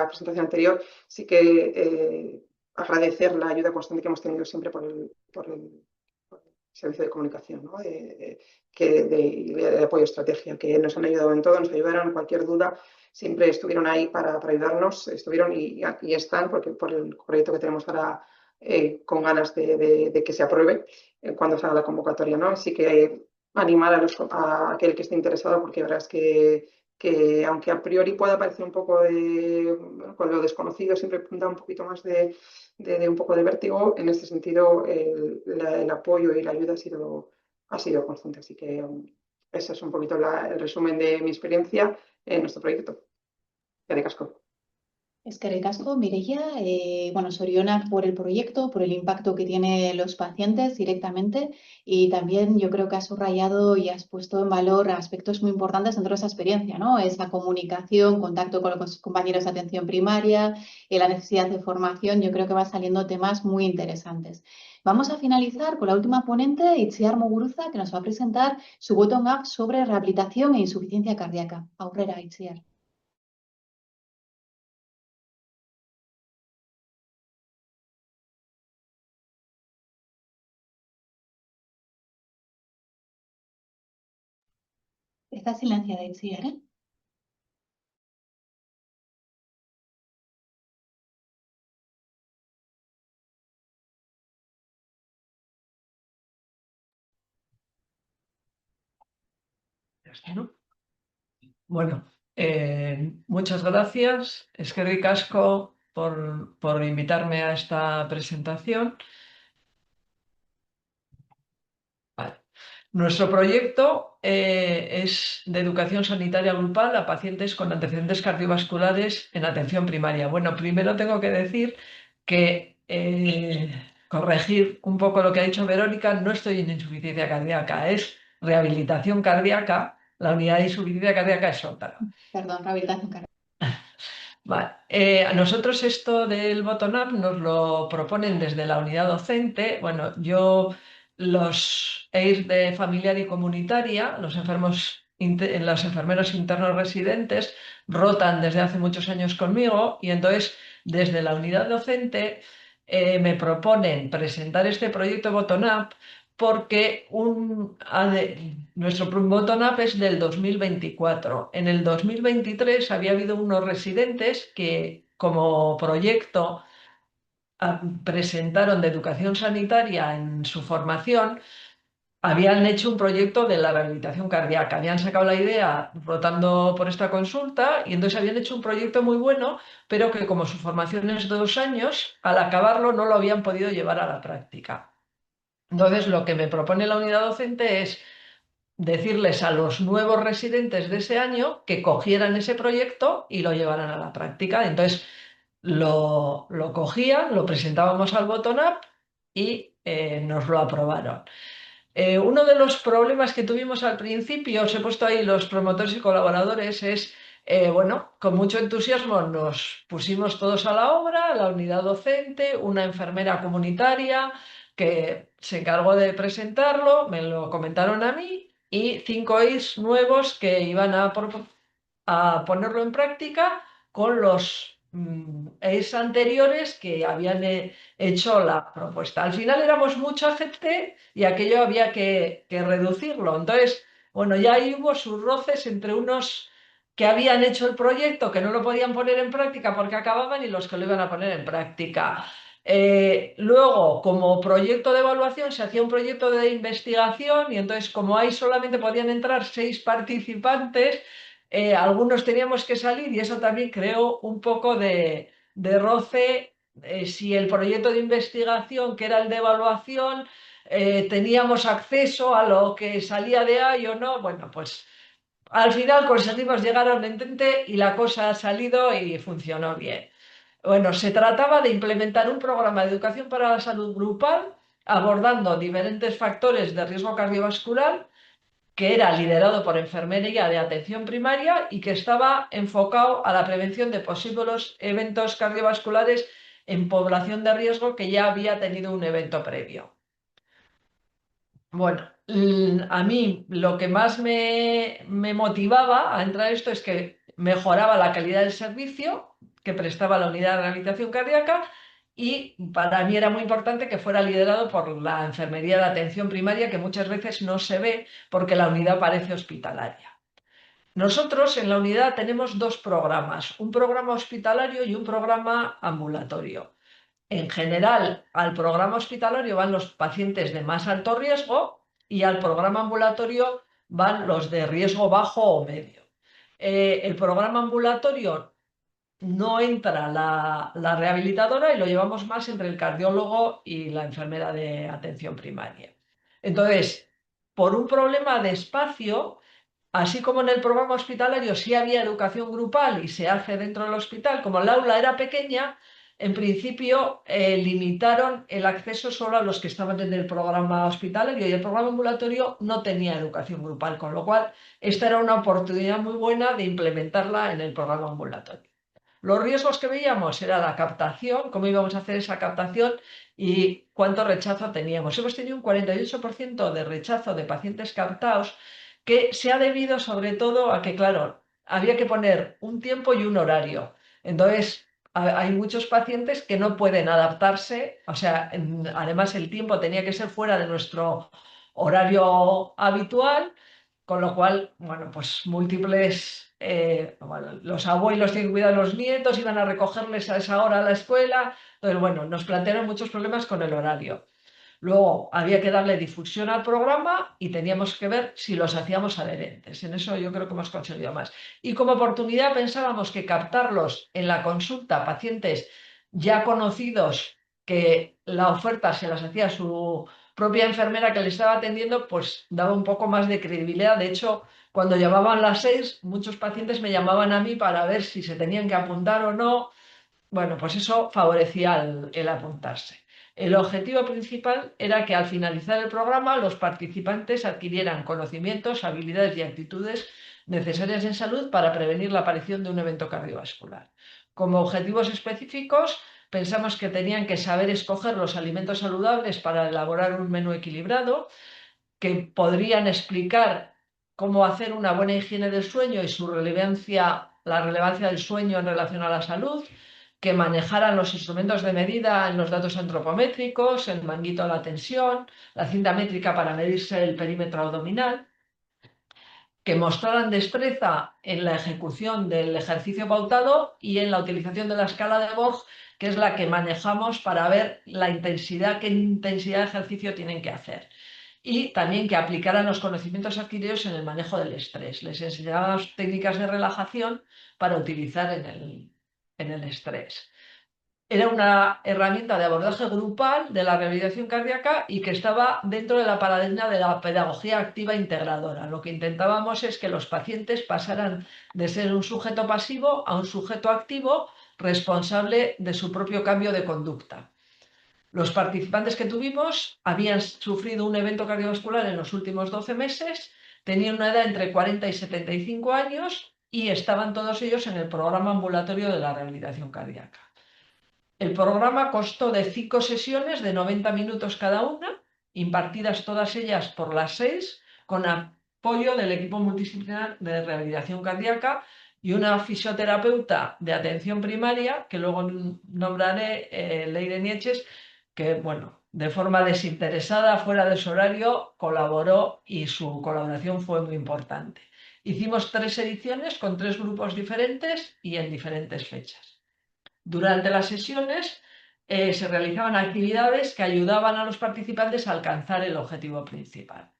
presentación anterior, sí que agradecer la ayuda constante que hemos tenido siempre por el servicio de comunicación, ¿no? De apoyo a estrategia, que nos han ayudado en todo, nos ayudaron en cualquier duda, siempre estuvieron ahí para ayudarnos, estuvieron y están, porque por el proyecto que tenemos ahora con ganas de que se apruebe cuando salga la convocatoria, ¿no? Así que animar a aquel que esté interesado, porque la verdad es que aunque a priori pueda parecer un poco con lo desconocido siempre da un poquito más de un poco de vértigo, en este sentido el apoyo y la ayuda ha sido constante. Así que ese es un poquito el resumen de mi experiencia en nuestro proyecto. De casco. Eskerrik asko, Mireia. Bueno, sorionak por el proyecto, por el impacto que tiene los pacientes directamente y también yo creo que has subrayado y has puesto en valor aspectos muy importantes dentro de esa experiencia, ¿no? Esa comunicación, contacto con los compañeros de atención primaria, la necesidad de formación, yo creo que van saliendo temas muy interesantes. Vamos a finalizar con la última ponente, Itziar Muguruza, que nos va a presentar su bottom-up sobre rehabilitación e insuficiencia cardíaca. Aurrera, Itziar. Está silenciada, Itziar, ¿eh? Ya está, ¿no? Bueno, muchas gracias, eskerrik asko, por invitarme a esta presentación. Vale. Nuestro proyecto es de educación sanitaria grupal a pacientes con antecedentes cardiovasculares en atención primaria. Bueno, primero tengo que decir que corregir un poco lo que ha dicho Verónica, no estoy en insuficiencia cardíaca, es rehabilitación cardíaca. La unidad de insuficiencia cardíaca es otra. Perdón, rehabilitación cardíaca. Vale. A nosotros esto del bottom-up nos lo proponen desde la unidad docente. Bueno, yo los EIR de familiar y comunitaria, los enfermeros internos residentes, rotan desde hace muchos años conmigo y entonces desde la unidad docente me proponen presentar este proyecto bottom-up porque nuestro bottom-up es del 2024. En el 2023 había habido unos residentes que como proyecto presentaron de educación sanitaria en su formación, habían hecho un proyecto de la rehabilitación cardíaca, habían sacado la idea rotando por esta consulta y entonces habían hecho un proyecto muy bueno, pero que como su formación es de 2 años, al acabarlo no lo habían podido llevar a la práctica. Entonces, lo que me propone la unidad docente es decirles a los nuevos residentes de ese año que cogieran ese proyecto y lo llevaran a la práctica. Entonces lo cogían, lo presentábamos al Bottom-up y nos lo aprobaron. Uno de los problemas que tuvimos al principio, os he puesto ahí los promotores y colaboradores, es, bueno, con mucho entusiasmo nos pusimos todos a la obra, la unidad docente, una enfermera comunitaria que se encargó de presentarlo, me lo comentaron a mí, y 5 EIRs nuevos que iban a ponerlo en práctica con los EIRs anteriores que habían hecho la propuesta. Al final éramos mucha gente y aquello había que reducirlo. Entonces, bueno, ya ahí hubo sus roces entre unos que habían hecho el proyecto, que no lo podían poner en práctica porque acababan, y los que lo iban a poner en práctica. Luego, como proyecto de evaluación, se hacía un proyecto de investigación y entonces, como ahí solamente podían entrar 6 participantes, algunos teníamos que salir y eso también creó un poco de roce. Si el proyecto de investigación, que era el de evaluación, teníamos acceso a lo que salía de ahí o no, bueno, pues al final conseguimos llegar a un entente y la cosa ha salido y funcionó bien. Bueno, se trataba de implementar un programa de educación para la salud grupal abordando diferentes factores de riesgo cardiovascular, que era liderado por enfermería de atención primaria y que estaba enfocado a la prevención de posibles eventos cardiovasculares en población de riesgo que ya había tenido un evento previo. Bueno, a mí lo que más me motivaba a entrar a esto es que mejoraba la calidad del servicio que prestaba la unidad de rehabilitación cardíaca, y para mí era muy importante que fuera liderado por la enfermería de atención primaria, que muchas veces no se ve porque la unidad parece hospitalaria. Nosotros en la unidad tenemos 2 programas, un programa hospitalario y un programa ambulatorio. En general, al programa hospitalario van los pacientes de más alto riesgo y al programa ambulatorio van los de riesgo bajo o medio. El programa ambulatorio no entra la rehabilitadora y lo llevamos más entre el cardiólogo y la enfermera de atención primaria. Entonces, por un problema de espacio, así como en el programa hospitalario sí había educación grupal y se hace dentro del hospital, como el aula era pequeña, en principio limitaron el acceso solo a los que estaban en el programa hospitalario, y el programa ambulatorio no tenía educación grupal, con lo cual esta era una oportunidad muy buena de implementarla en el programa ambulatorio. Los riesgos que veíamos era la captación, cómo íbamos a hacer esa captación y cuánto rechazo teníamos. Hemos tenido un 48% de rechazo de pacientes captados, que se ha debido sobre todo a que, claro, había que poner un tiempo y un horario. Entonces, hay muchos pacientes que no pueden adaptarse, o sea, además el tiempo tenía que ser fuera de nuestro horario habitual, con lo cual, bueno, pues múltiples, bueno, los abuelos tienen que cuidar a los nietos, iban a recogerles a esa hora a la escuela, entonces, bueno, nos plantearon muchos problemas con el horario. Luego había que darle difusión al programa y teníamos que ver si los hacíamos adherentes. En eso yo creo que hemos conseguido más. Y como oportunidad pensábamos que captarlos en la consulta, pacientes ya conocidos, que la oferta se las hacía su propia enfermera que le estaba atendiendo, pues daba un poco más de credibilidad. De hecho, cuando llamaban las 6, muchos pacientes me llamaban a mí para ver si se tenían que apuntar o no. Bueno, pues eso favorecía el apuntarse. El objetivo principal era que al finalizar el programa los participantes adquirieran conocimientos, habilidades y actitudes necesarias en salud para prevenir la aparición de un evento cardiovascular. Como objetivos específicos, pensamos que tenían que saber escoger los alimentos saludables para elaborar un menú equilibrado, que podrían explicar cómo hacer una buena higiene del sueño y su relevancia, la relevancia del sueño en relación a la salud, que manejaran los instrumentos de medida en los datos antropométricos, el manguito de la tensión, la cinta métrica para medirse el perímetro abdominal, que mostraran destreza en la ejecución del ejercicio pautado y en la utilización de la escala de Borg, que es la que manejamos para ver la intensidad, qué intensidad de ejercicio tienen que hacer. Y también que aplicaran los conocimientos adquiridos en el manejo del estrés. Les enseñábamos técnicas de relajación para utilizar en el estrés. Era una herramienta de abordaje grupal de la rehabilitación cardíaca y que estaba dentro de la paradigma de la pedagogía activa integradora. Lo que intentábamos es que los pacientes pasaran de ser un sujeto pasivo a un sujeto activo responsable de su propio cambio de conducta. Los participantes que tuvimos habían sufrido un evento cardiovascular en los últimos 12 meses, tenían una edad entre 40 y 75 años y estaban todos ellos en el programa ambulatorio de la rehabilitación cardíaca. El programa constó de 5 sesiones de 90 minutos cada una, impartidas todas ellas por las 6, con apoyo del equipo multidisciplinar de rehabilitación cardíaca y una fisioterapeuta de atención primaria, que luego nombraré, Leire Nieches, que, bueno, de forma desinteresada, fuera de su horario, colaboró y su colaboración fue muy importante. Hicimos 3 ediciones con 3 grupos diferentes y en diferentes fechas. Durante las sesiones se realizaban actividades que ayudaban a los participantes a alcanzar el objetivo principal.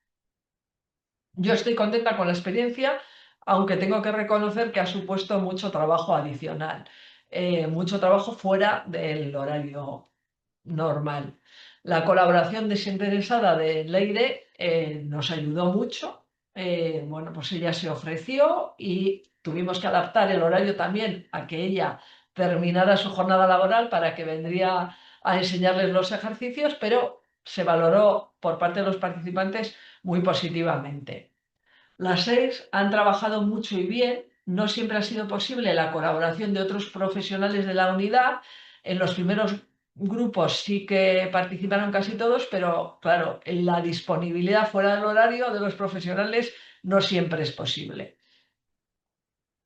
Yo estoy contenta con la experiencia, aunque tengo que reconocer que ha supuesto mucho trabajo adicional, mucho trabajo fuera del horario normal. La colaboración desinteresada de Leire nos ayudó mucho. Bueno, pues ella se ofreció y tuvimos que adaptar el horario también a que ella terminara su jornada laboral para que vendría a enseñarles los ejercicios, pero se valoró por parte de los participantes muy positivamente. Las 6 han trabajado mucho y bien. No siempre ha sido posible la colaboración de otros profesionales de la unidad. En los primeros grupos sí que participaron casi todos, pero claro, la disponibilidad fuera del horario de los profesionales no siempre es posible.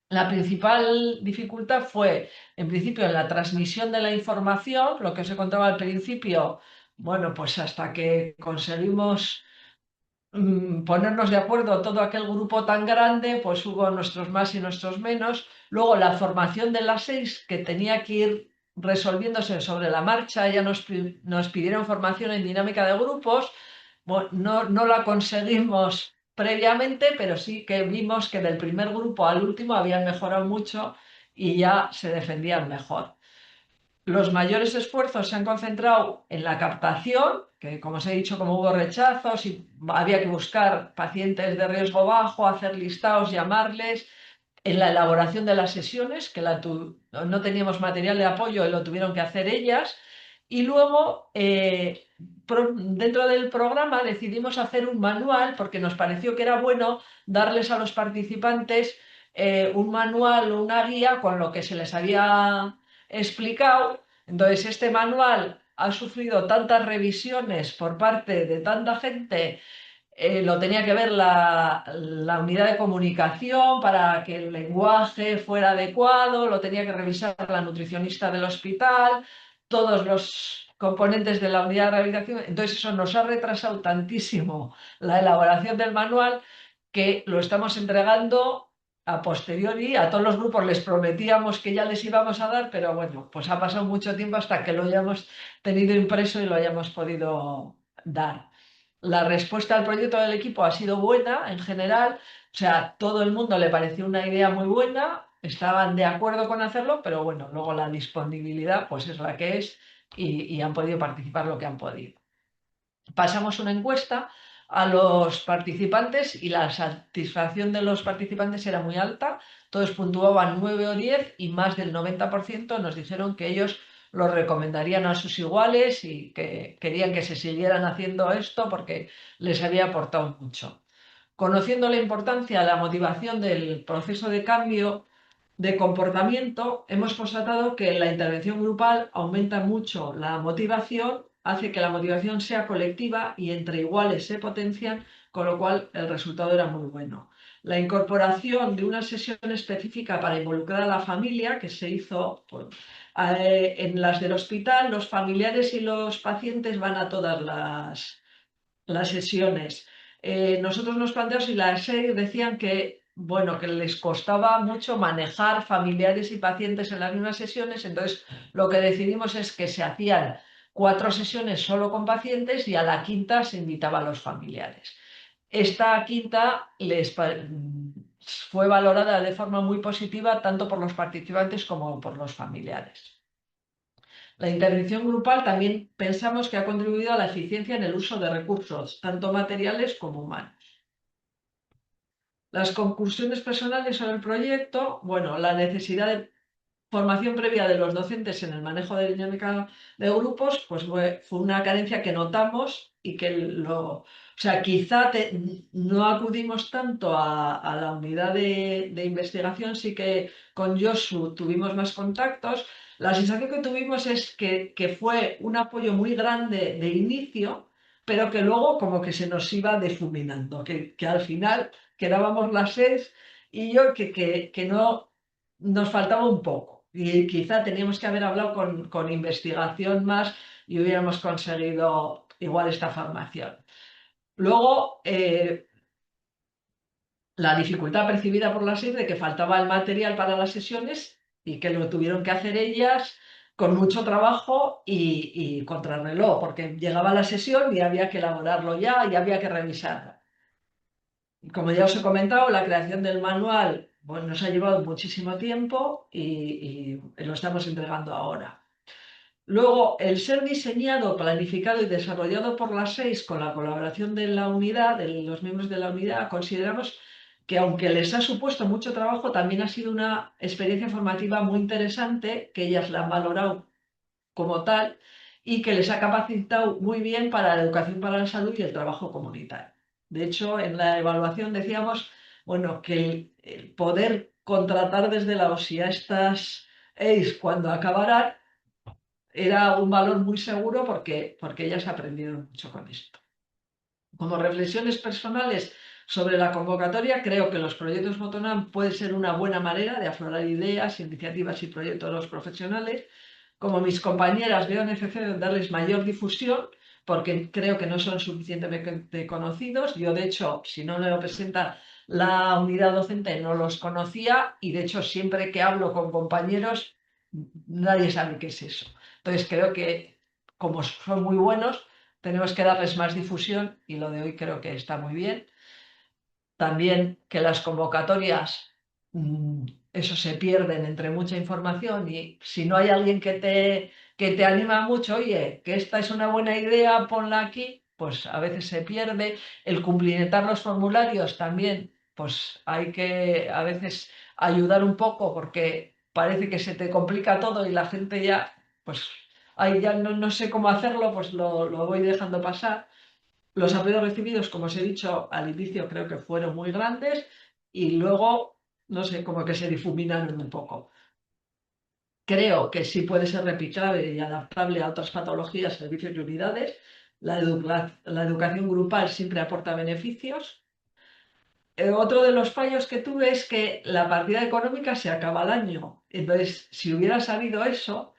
La principal dificultad fue, en principio, en la transmisión de la información, lo que os he contado al principio. Bueno, pues hasta que conseguimos ponernos de acuerdo todo aquel grupo tan grande, pues hubo nuestros más y nuestros menos. Luego la formación de las 6, que tenía que ir resolviéndose sobre la marcha, ya nos pidieron formación en dinámica de grupos. Bueno, no la conseguimos previamente, pero sí que vimos que del primer grupo al último habían mejorado mucho y ya se defendían mejor. Los mayores esfuerzos se han concentrado en la captación, que como os he dicho, como hubo rechazos y había que buscar pacientes de riesgo bajo, hacer listados, llamarles, en la elaboración de las sesiones, que no teníamos material de apoyo y lo tuvieron que hacer ellas, y luego dentro del programa decidimos hacer un manual porque nos pareció que era bueno darles a los participantes un manual o una guía con lo que se les había explicado. Entonces, este manual ha sufrido tantas revisiones por parte de tanta gente, lo tenía que ver la unidad de comunicación para que el lenguaje fuera adecuado, lo tenía que revisar la nutricionista del hospital, todos los componentes de la unidad de rehabilitación. Entonces, eso nos ha retrasado tantísimo la elaboración del manual que lo estamos entregando a posteriori. A todos los grupos les prometíamos que ya les íbamos a dar, pero bueno, pues ha pasado mucho tiempo hasta que lo hayamos tenido impreso y lo hayamos podido dar. La respuesta al proyecto del equipo ha sido buena en general, o sea, todo el mundo le pareció una idea muy buena, estaban de acuerdo con hacerlo, pero bueno, luego la disponibilidad pues es la que es y han podido participar lo que han podido. Pasamos una encuesta a los participantes y la satisfacción de los participantes era muy alta, todos puntuaban 9 o 10 y más del 90% nos dijeron que ellos lo recomendarían a sus iguales y que querían que se siguieran haciendo esto porque les había aportado mucho. Conociendo la importancia de la motivación del proceso de cambio de comportamiento, hemos constatado que la intervención grupal aumenta mucho la motivación, hace que la motivación sea colectiva y entre iguales se potencian, con lo cual el resultado era muy bueno. La incorporación de una sesión específica para involucrar a la familia, que se hizo en las del hospital, los familiares y los pacientes van a todas las sesiones. Nosotros nos planteamos y las 6 decían que, bueno, que les costaba mucho manejar familiares y pacientes en las mismas sesiones, entonces lo que decidimos es que se hacían 4 sesiones solo con pacientes y a la quinta se invitaba a los familiares. Esta quinta fue valorada de forma muy positiva tanto por los participantes como por los familiares. La intervención grupal también pensamos que ha contribuido a la eficiencia en el uso de recursos, tanto materiales como humanos. Las conclusiones personales sobre el proyecto, bueno, la necesidad de formación previa de los docentes en el manejo de dinámica de grupos, pues fue una carencia que notamos y que o sea, quizá no acudimos tanto a la unidad de investigación, sí que con Josu tuvimos más contactos. La sensación que tuvimos es que fue un apoyo muy grande de inicio, pero que luego como que se nos iba difuminando, que al final quedábamos las 6 y yo que no nos faltaba un poco. Y quizá teníamos que haber hablado con investigación más y hubiéramos conseguido igual esta formación. Luego, la dificultad percibida por las SEIS de que faltaba el material para las sesiones y que lo tuvieron que hacer ellas con mucho trabajo y contrarreloj, porque llegaba la sesión y había que elaborarlo ya y había que revisarlo. Como ya os he comentado, la creación del manual bueno, nos ha llevado muchísimo tiempo y lo estamos entregando ahora. Luego, el ser diseñado, planificado y desarrollado por las 6 con la colaboración de la unidad, de los miembros de la unidad, consideramos que aunque les ha supuesto mucho trabajo, también ha sido una experiencia formativa muy interesante, que ellas la han valorado como tal y que les ha capacitado muy bien para la educación para la salud y el trabajo comunitario. De hecho, en la evaluación decíamos, bueno, que el poder contratar desde la OSI a estas EIS cuando acabarán era un valor muy seguro porque ellas aprendieron mucho con esto. Como reflexiones personales sobre la convocatoria, creo que los proyectos Bottom-up pueden ser una buena manera de aflorar ideas, iniciativas y proyectos de los profesionales. Como mis compañeras, veo necesario darles mayor difusión porque creo que no son suficientemente conocidos. Yo, de hecho, si no me lo presenta la unidad docente, no los conocía y, de hecho, siempre que hablo con compañeros, nadie sabe qué es eso. Entonces, creo que, como son muy buenos, tenemos que darles más difusión y lo de hoy creo que está muy bien. También que las convocatorias, eso se pierden entre mucha información y si no hay alguien que te anima mucho, oye, que esta es una buena idea, ponla aquí, pues a veces se pierde. El cumplimentar los formularios también, pues hay que a veces ayudar un poco porque parece que se te complica todo y la gente ya, pues ahí ya no sé cómo hacerlo, pues lo voy dejando pasar. Los apoyos recibidos, como os he dicho al inicio, creo que fueron muy grandes y luego, no sé, como que se difuminaron un poco. Creo que sí puede ser replicable y adaptable a otras patologías, servicios y unidades. La educación grupal siempre aporta beneficios. Otro de los fallos que tuve es que la partida económica se acaba al año. Entonces, si hubiera sabido eso,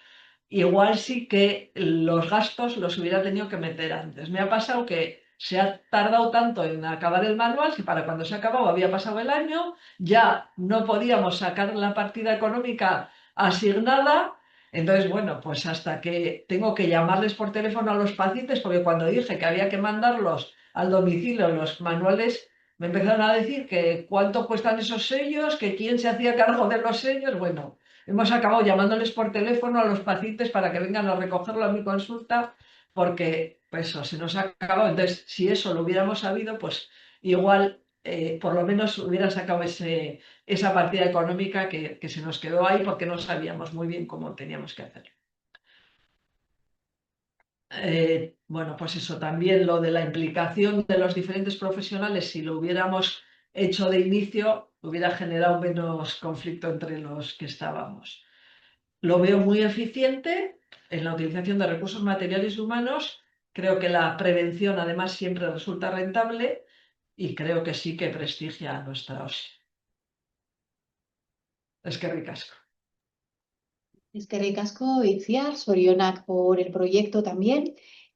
igual sí que los gastos los hubiera tenido que meter antes. Me ha pasado que se ha tardado tanto en acabar el manual que para cuando se ha acabado había pasado el año, ya no podíamos sacar la partida económica asignada. Entonces, bueno, pues hasta que tengo que llamarles por teléfono a los pacientes, porque cuando dije que había que mandarlos al domicilio los manuales, me empezaron a decir que cuánto cuestan esos sellos, que quién se hacía cargo de los sellos, bueno. Hemos acabado llamándoles por teléfono a los pacientes para que vengan a recogerlo a mi consulta porque pues, eso se nos ha acabado. Entonces, si eso lo hubiéramos sabido, pues igual por lo menos hubiera sacado esa partida económica que se nos quedó ahí porque no sabíamos muy bien cómo teníamos que hacerlo. Bueno, pues eso también lo de la implicación de los diferentes profesionales, si lo hubiéramos hecho de inicio, hubiera generado menos conflicto entre los que estábamos. Lo veo muy eficiente en la utilización de recursos materiales y humanos. Creo que la prevención además siempre resulta rentable y creo que sí que prestigia a nuestra OSI. Eskerrik asko. Eskerrik asko, Itziar, zorionak por el proyecto también.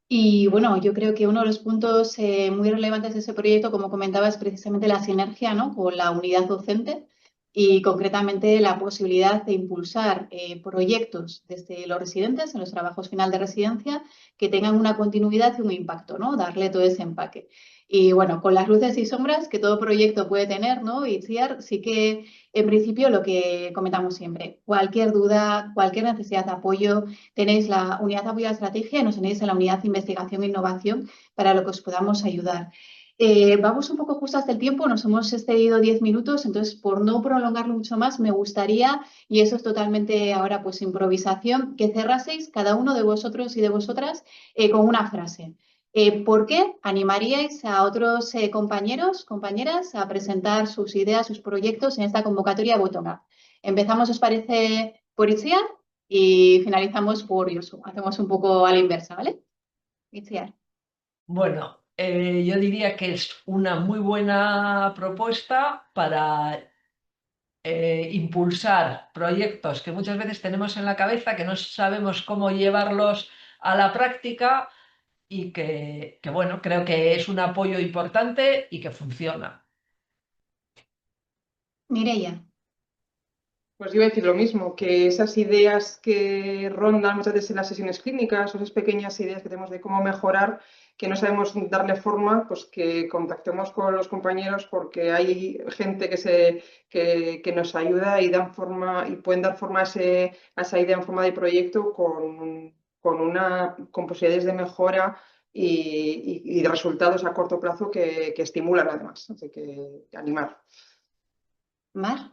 Y bueno, yo creo que uno de los puntos muy relevantes de ese proyecto, como comentaba, es precisamente la sinergia, ¿no?, con la unidad docente y concretamente la posibilidad de impulsar proyectos desde los residentes en los trabajos final de residencia que tengan una continuidad y un impacto, ¿no?, darle todo ese empaque. Y bueno, con las luces y sombras que todo proyecto puede tener, ¿no? Y Itziar, sí que en principio lo que comentamos siempre, cualquier duda, cualquier necesidad de apoyo, tenéis la unidad de apoyo a la estrategia y nos tenéis en la unidad de investigación e innovación para lo que os podamos ayudar. Vamos un poco justo hasta el tiempo, nos hemos excedido 10 minutos, entonces por no prolongarlo mucho más, me gustaría, y eso es totalmente ahora pues improvisación, que cerraseis cada uno de vosotros y de vosotras con una frase. ¿Por qué animaríais a otros compañeros, compañeras a presentar sus ideas, sus proyectos en esta convocatoria Bottom-up? Empezamos, ¿os parece, por Itziar? Y finalizamos por Josu. Hacemos un poco a la inversa, ¿vale? Itziar. Bueno, yo diría que es una muy buena propuesta para impulsar proyectos que muchas veces tenemos en la cabeza, que no sabemos cómo llevarlos a la práctica y que, bueno, creo que es un apoyo importante y que funciona. Mireia. Pues yo iba a decir lo mismo, que esas ideas que rondan muchas veces en las sesiones clínicas, o esas pequeñas ideas que tenemos de cómo mejorar, que no sabemos darle forma, pues que contactemos con los compañeros porque hay gente que nos ayuda y dan forma y pueden dar forma a esa idea en forma de proyecto con posibilidades de mejora y de resultados a corto plazo que estimulan además. Así que animar. Mar.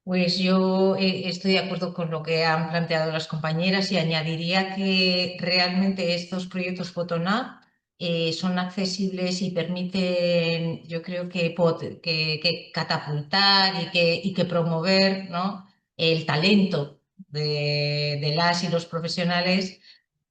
Pues yo estoy de acuerdo con lo que han planteado las compañeras y añadiría que realmente estos proyectos bottom-up son accesibles y permiten, yo creo que catapultar y que promover, ¿no?, el talento de las y los profesionales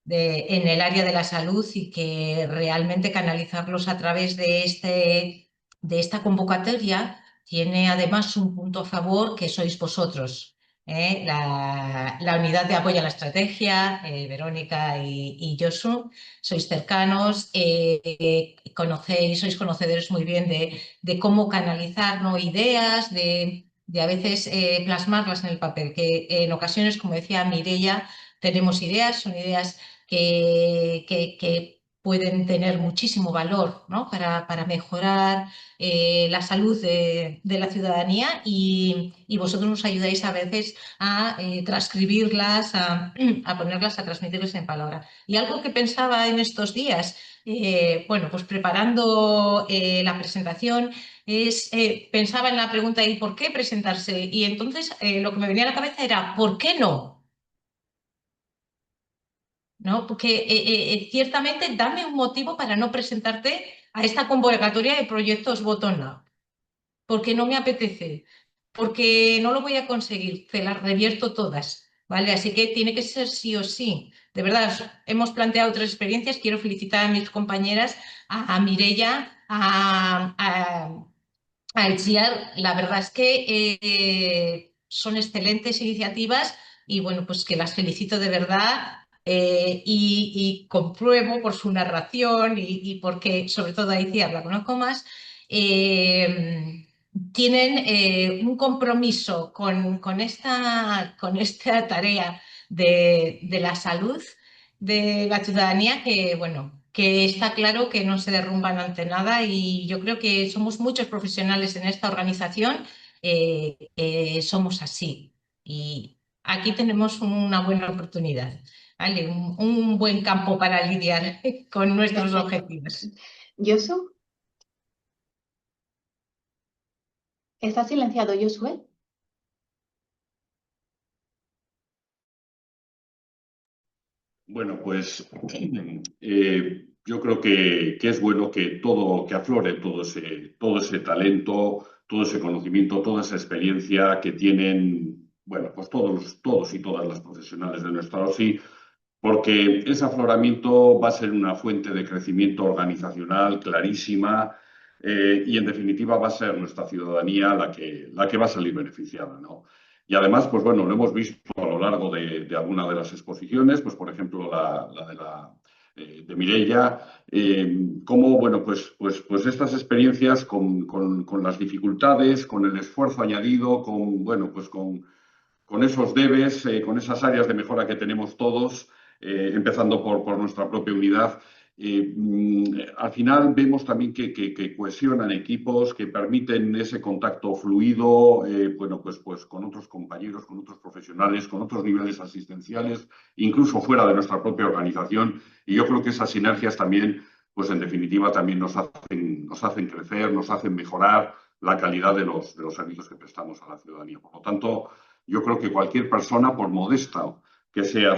en el área de la salud y que realmente canalizarlos a través de esta convocatoria tiene además un punto a favor que sois vosotros, la unidad de apoyo a la estrategia, Verónica y Josu, sois cercanos, sois conocedores muy bien de cómo canalizar, ¿no?, ideas, de a veces plasmarlas en el papel, que en ocasiones, como decía Mireia, tenemos ideas, son ideas que pueden tener muchísimo valor, ¿no?, para mejorar la salud de la ciudadanía y vosotros nos ayudáis a veces a transcribirlas, a ponerlas, a transmitirlas en palabra. Y algo que pensaba en estos días, bueno, pues preparando la presentación, pensaba en la pregunta ¿y por qué presentarse? Y entonces lo que me venía a la cabeza era ¿por qué no? ¿No? Porque ciertamente dame un motivo para no presentarte a esta convocatoria de proyectos bottom-up, porque no me apetece, porque no lo voy a conseguir, te las revierto todas, ¿vale? Así que tiene que ser sí o sí. De verdad, hemos planteado otras experiencias, quiero felicitar a mis compañeras, a Mireia, a Itziar. La verdad es que son excelentes iniciativas y bueno, pues que las felicito de verdad y compruebo por su narración y porque sobre todo a Itziar la conozco más, tienen un compromiso con esta tarea de la salud de la ciudadanía que, bueno, que está claro que no se derrumban ante nada y yo creo que somos muchos profesionales en esta organización, somos así y aquí tenemos una buena oportunidad, ¿vale? Un buen campo para lidiar con nuestros objetivos. Josu. ¿Está silenciado, Josué? Bueno, pues yo creo que es bueno que aflore todo ese talento, todo ese conocimiento, toda esa experiencia que tienen, bueno, pues todos y todas las profesionales de nuestra OSI, porque ese afloramiento va a ser una fuente de crecimiento organizacional clarísima y en definitiva va a ser nuestra ciudadanía la que va a salir beneficiada, ¿no? Y además, pues bueno, lo hemos visto a lo largo de alguna de las exposiciones, pues por ejemplo de Mireia, cómo, bueno, pues estas experiencias con las dificultades, con el esfuerzo añadido, bueno, pues con esos debes, con esas áreas de mejora que tenemos todos, empezando por nuestra propia unidad, Al final vemos también que cohesionan equipos, que permiten ese contacto fluido, bueno, pues con otros compañeros, con otros profesionales, con otros niveles asistenciales, incluso fuera de nuestra propia organización. Y yo creo que esas sinergias también, pues en definitiva, también nos hacen crecer, nos hacen mejorar la calidad de los servicios que prestamos a la ciudadanía. Por lo tanto, yo creo que cualquier persona, por modesta que sea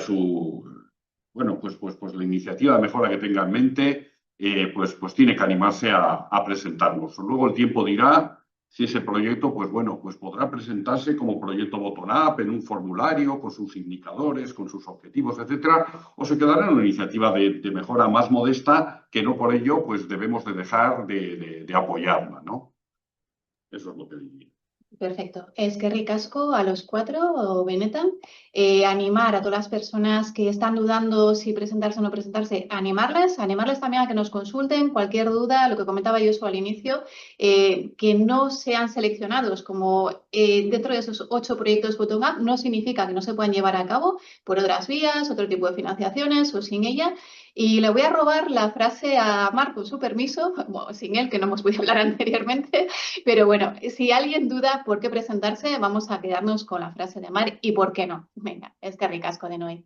bueno, pues la iniciativa de mejora que tenga en mente, pues tiene que animarse a presentarnos. Luego el tiempo dirá si ese proyecto, pues bueno, pues podrá presentarse como proyecto bottom-up en un formulario, con sus indicadores, con sus objetivos, etcétera, o se quedará en una iniciativa de mejora más modesta, que no por ello, pues debemos de dejar de apoyarla, ¿no? Eso es lo que diría. Perfecto. Eskerrik asko a los cuatro, benetan. Animar a todas las personas que están dudando si presentarse o no presentarse, animarles también a que nos consulten cualquier duda, lo que comentaba yo al inicio, que no sean seleccionados como dentro de esos 8 proyectos bottom-up no significa que no se puedan llevar a cabo por otras vías, otro tipo de financiaciones o sin ella. Y le voy a robar la frase a Marc, con su permiso, bueno, sin él, que no hemos podido hablar anteriormente, pero bueno, si alguien duda por qué presentarse, vamos a quedarnos con la frase de Marc y por qué no. Venga, eskerrik asko denoi.